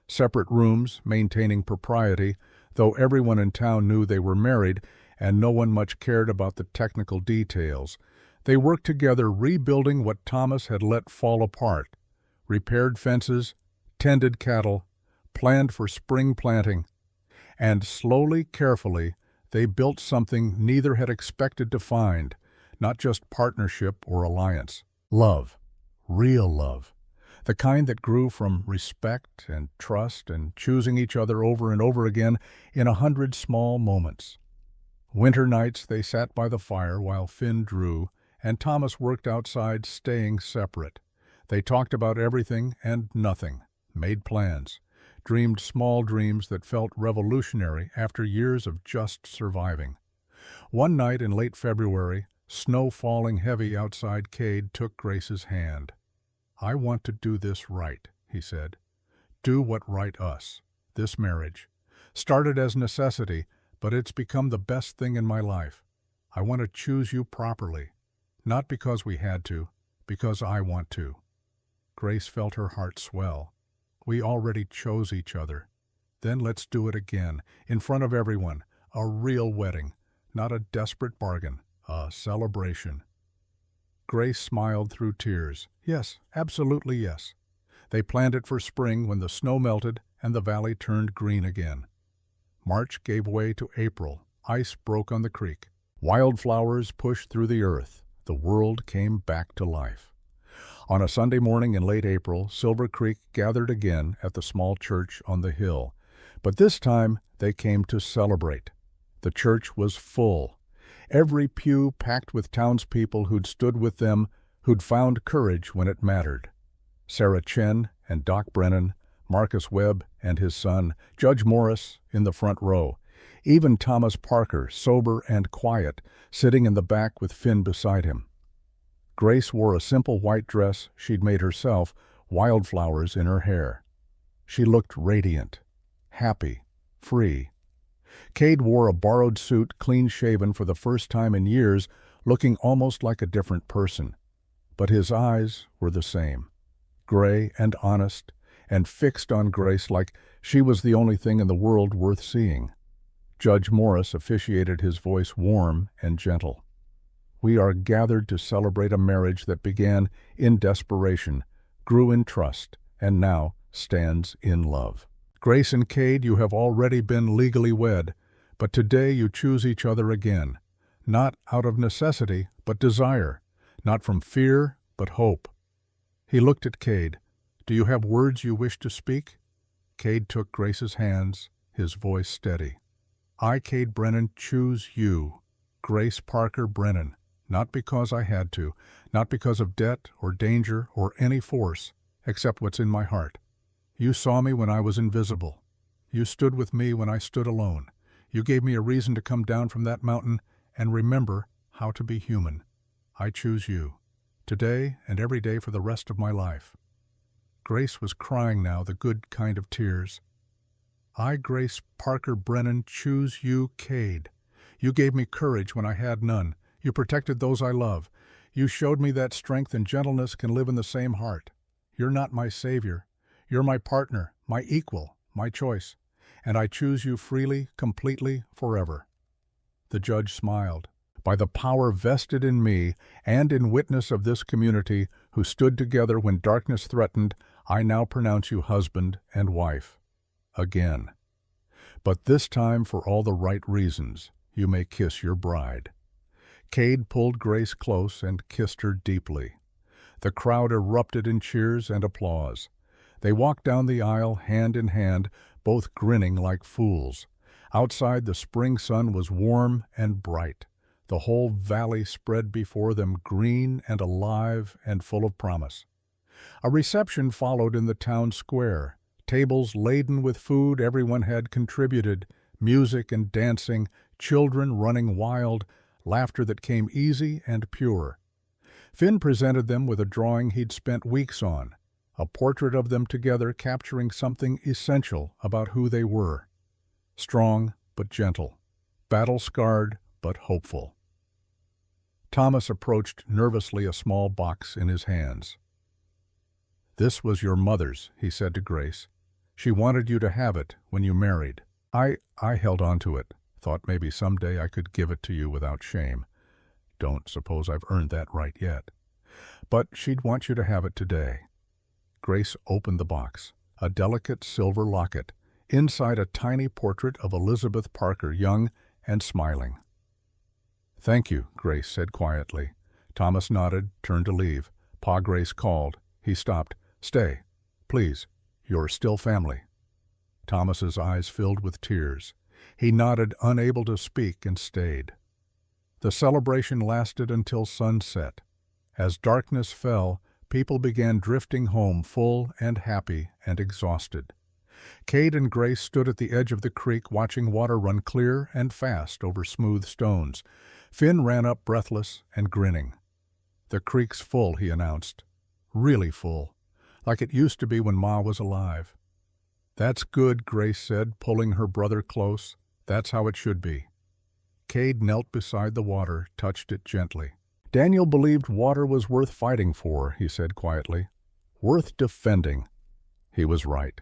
Separate rooms, maintaining propriety, though everyone in town knew they were married and no one much cared about the technical details. They worked together rebuilding what Thomas had let fall apart, repaired fences, tended cattle, planned for spring planting, and slowly, carefully, they built something neither had expected to find, not just partnership or alliance. Love. Real love. The kind that grew from respect and trust and choosing each other over and over again in 100 small moments. Winter nights they sat by the fire while Finn drew, and Thomas worked outside, staying separate. They talked about everything and nothing, made plans, dreamed small dreams that felt revolutionary after years of just surviving. One night in late February, snow falling heavy outside, Cade took Grace's hand. "I want to do this right," he said. "Do what right us. This marriage. Started as necessity, but it's become the best thing in my life. I want to choose you properly. Not because we had to, because I want to." Grace felt her heart swell. "We already chose each other. Then let's do it again, in front of everyone. A real wedding, not a desperate bargain, a celebration." Grace smiled through tears. "Yes, absolutely yes." They planned it for spring when the snow melted and the valley turned green again. March gave way to April. Ice broke on the creek. Wildflowers pushed through the earth. The world came back to life. On a Sunday morning in late April, Silver Creek gathered again at the small church on the hill. But this time they came to celebrate. The church was full. Every pew packed with townspeople who'd stood with them, who'd found courage when it mattered. Sarah Chen and Doc Brennan, Marcus Webb and his son, Judge Morris in the front row, even Thomas Parker, sober and quiet, sitting in the back with Finn beside him. Grace wore a simple white dress she'd made herself, wildflowers in her hair. She looked radiant, happy, free. Cade wore a borrowed suit, clean-shaven for the first time in years, looking almost like a different person. But his eyes were the same, gray and honest, and fixed on Grace like she was the only thing in the world worth seeing. Judge Morris officiated, his voice warm and gentle. "We are gathered to celebrate a marriage that began in desperation, grew in trust, and now stands in love. Grace and Cade, you have already been legally wed, but today you choose each other again, not out of necessity, but desire, not from fear, but hope." He looked at Cade. "Do you have words you wish to speak?" Cade took Grace's hands, his voice steady. "I, Cade Brennan, choose you, Grace Parker Brennan, not because I had to, not because of debt or danger or any force, except what's in my heart. You saw me when I was invisible. You stood with me when I stood alone. You gave me a reason to come down from that mountain and remember how to be human. I choose you, today and every day for the rest of my life." Grace was crying now, the good kind of tears. "I, Grace Parker Brennan, choose you, Cade. You gave me courage when I had none. You protected those I love. You showed me that strength and gentleness can live in the same heart. You're not my savior. You're my partner, my equal, my choice. And I choose you freely, completely, forever." The judge smiled. "By the power vested in me and in witness of this community who stood together when darkness threatened, I now pronounce you husband and wife. Again. But this time for all the right reasons. You may kiss your bride." Cade pulled Grace close and kissed her deeply. The crowd erupted in cheers and applause. They walked down the aisle hand in hand, both grinning like fools. Outside, the spring sun was warm and bright. The whole valley spread before them, green and alive and full of promise. A reception followed in the town square. Tables laden with food everyone had contributed, music and dancing, children running wild, laughter that came easy and pure. Finn presented them with a drawing he'd spent weeks on, a portrait of them together capturing something essential about who they were. Strong but gentle, battle-scarred but hopeful. Thomas approached nervously a small box in his hands. "This was your mother's," he said to Grace. "She wanted you to have it when you married. I held on to it, thought maybe someday I could give it to you without shame. Don't suppose I've earned that right yet. But she'd want you to have it today." Grace opened the box, a delicate silver locket, inside a tiny portrait of Elizabeth Parker, young and smiling. "Thank you," Grace said quietly. Thomas nodded, turned to leave. Pa Grace called. He stopped. "Stay, please. You're still family." Thomas's eyes filled with tears. He nodded, unable to speak, and stayed. The celebration lasted until sunset. As darkness fell, people began drifting home full and happy and exhausted. Cade and Grace stood at the edge of the creek watching water run clear and fast over smooth stones. Finn ran up breathless and grinning. "The creek's full," he announced. "Really full. Like it used to be when Ma was alive." "That's good," Grace said, pulling her brother close. "That's how it should be." Cade knelt beside the water, touched it gently. "Daniel believed water was worth fighting for," he said quietly. "Worth defending." He was right.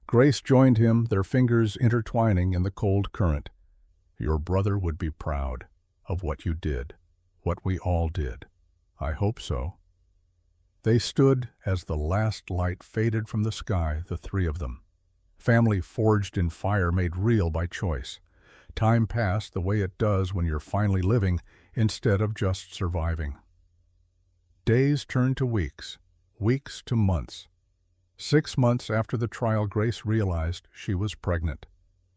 Grace joined him, their fingers intertwining in the cold current. "Your brother would be proud of what you did, what we all did. I hope so." They stood as the last light faded from the sky, the three of them. Family forged in fire, made real by choice. Time passed the way it does when you're finally living instead of just surviving. Days turned to weeks, weeks to months. 6 months after the trial, Grace realized she was pregnant.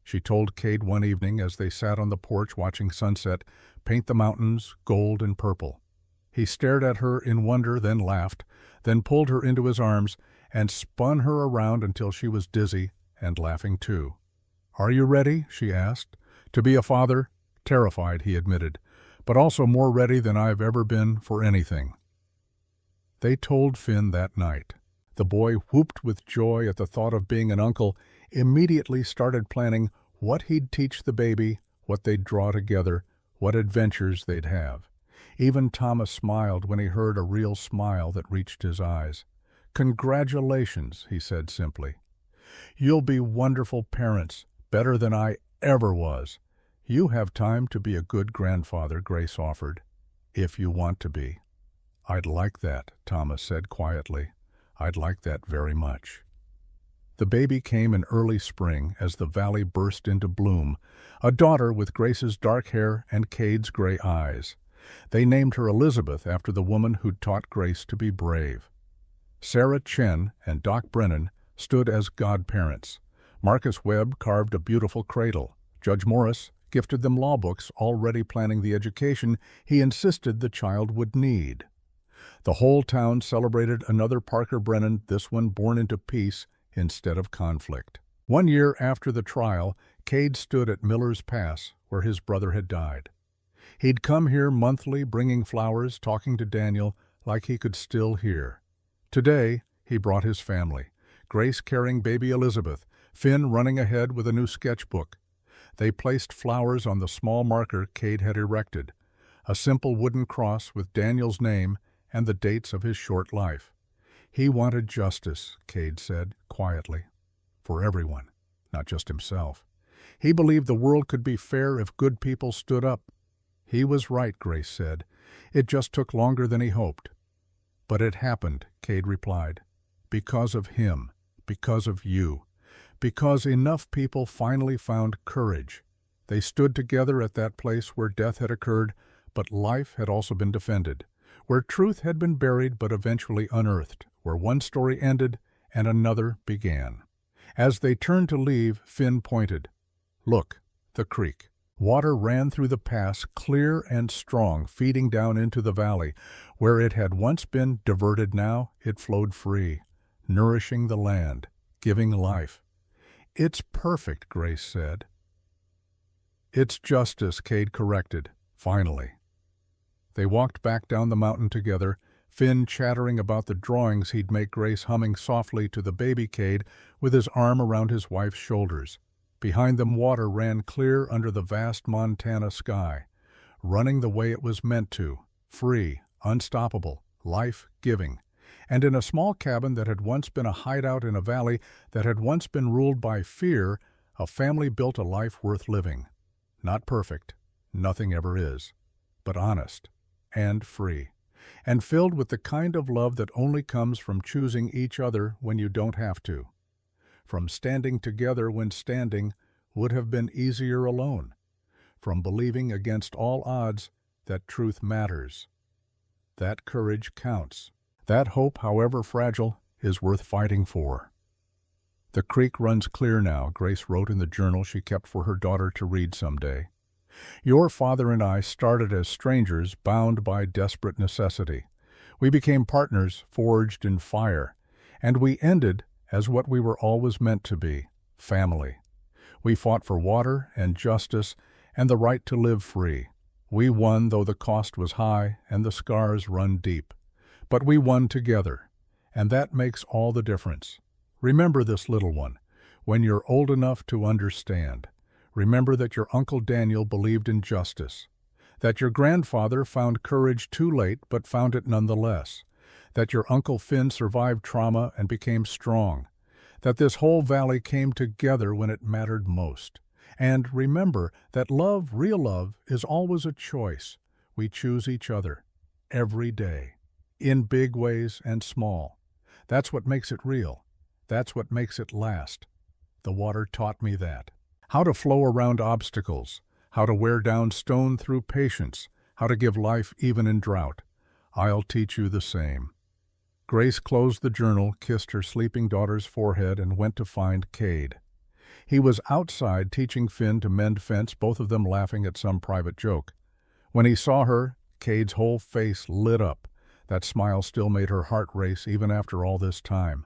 She told Cade one evening as they sat on the porch watching sunset paint the mountains gold and purple. He stared at her in wonder, then laughed, then pulled her into his arms and spun her around until she was dizzy and laughing too. "Are you ready?" she asked. "To be a father?" "Terrified," he admitted, "but also more ready than I've ever been for anything." They told Finn that night. The boy whooped with joy at the thought of being an uncle, immediately started planning what he'd teach the baby, what they'd draw together, what adventures they'd have. Even Thomas smiled when he heard a real smile that reached his eyes. "Congratulations," he said simply. "You'll be wonderful parents, better than I ever was. You have time to be a good grandfather," Grace offered, "if you want to be." "I'd like that," Thomas said quietly. "I'd like that very much." The baby came in early spring as the valley burst into bloom, a daughter with Grace's dark hair and Cade's gray eyes. They named her Elizabeth after the woman who'd taught Grace to be brave. Sarah Chen and Doc Brennan stood as godparents. Marcus Webb carved a beautiful cradle. Judge Morris gifted them law books, already planning the education he insisted the child would need. The whole town celebrated another Parker Brennan, this one born into peace instead of conflict. 1 year after the trial, Cade stood at Miller's Pass, where his brother had died. He'd come here monthly, bringing flowers, talking to Daniel like he could still hear. Today, he brought his family, Grace carrying baby Elizabeth, Finn running ahead with a new sketchbook. They placed flowers on the small marker Cade had erected, a simple wooden cross with Daniel's name and the dates of his short life. He wanted justice, Cade said, quietly, for everyone, not just himself. He believed the world could be fair if good people stood up. He was right, Grace said. It just took longer than he hoped. But it happened, Cade replied. Because of him, because of you, because enough people finally found courage. They stood together at that place where death had occurred, but life had also been defended, where truth had been buried but eventually unearthed, where one story ended and another began. As they turned to leave, Finn pointed. Look, the creek. Water ran through the pass, clear and strong, feeding down into the valley. Where it had once been diverted now, it flowed free, nourishing the land, giving life. It's perfect, Grace said. It's justice, Cade corrected, finally. They walked back down the mountain together, Finn chattering about the drawings he'd make, Grace humming softly to the baby Cade with his arm around his wife's shoulders. Behind them water ran clear under the vast Montana sky, running the way it was meant to, free, unstoppable, life-giving. And in a small cabin that had once been a hideout in a valley that had once been ruled by fear, a family built a life worth living. Not perfect, nothing ever is, but honest and free, and filled with the kind of love that only comes from choosing each other when you don't have to. From standing together when standing would have been easier alone. From believing against all odds that truth matters. That courage counts. That hope, however fragile, is worth fighting for. The creek runs clear now, Grace wrote in the journal she kept for her daughter to read someday. Your father and I started as strangers bound by desperate necessity. We became partners forged in fire, and we ended as what we were always meant to be, family. We fought for water and justice and the right to live free. We won, though the cost was high and the scars run deep. But we won together, and that makes all the difference. Remember this, little one, when you're old enough to understand. Remember that your Uncle Daniel believed in justice, that your grandfather found courage too late but found it nonetheless, that your Uncle Finn survived trauma and became strong, that this whole valley came together when it mattered most. And remember that love, real love, is always a choice. We choose each other, every day, in big ways and small. That's what makes it real. That's what makes it last. The water taught me that. How to flow around obstacles, how to wear down stone through patience, how to give life even in drought. I'll teach you the same. Grace closed the journal, kissed her sleeping daughter's forehead, and went to find Cade. He was outside teaching Finn to mend fence, both of them laughing at some private joke. When he saw her, Cade's whole face lit up. That smile still made her heart race even after all this time.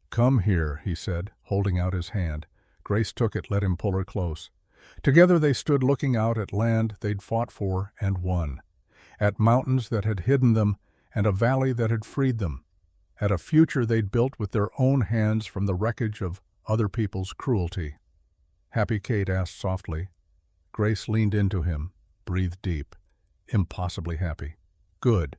Come here, he said, holding out his hand. Grace took it, let him pull her close. Together they stood looking out at land they'd fought for and won, at mountains that had hidden them and a valley that had freed them, at a future they'd built with their own hands from the wreckage of other people's cruelty. Happy, Cade asked softly. Grace leaned into him, breathed deep. Impossibly happy. Good.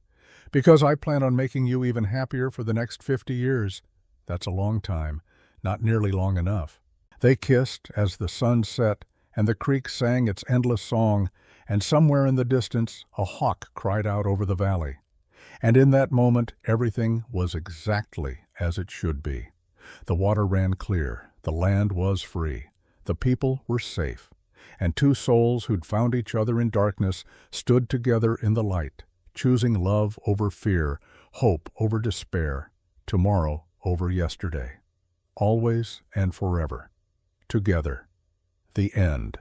Because I plan on making you even happier for the next 50 years. That's a long time, not nearly long enough. They kissed as the sun set and the creek sang its endless song, and somewhere in the distance a hawk cried out over the valley. And in that moment everything was exactly as it should be. The water ran clear, the land was free, the people were safe, and two souls who'd found each other in darkness stood together in the light, choosing love over fear, hope over despair, tomorrow over yesterday. Always and forever. Together. The end.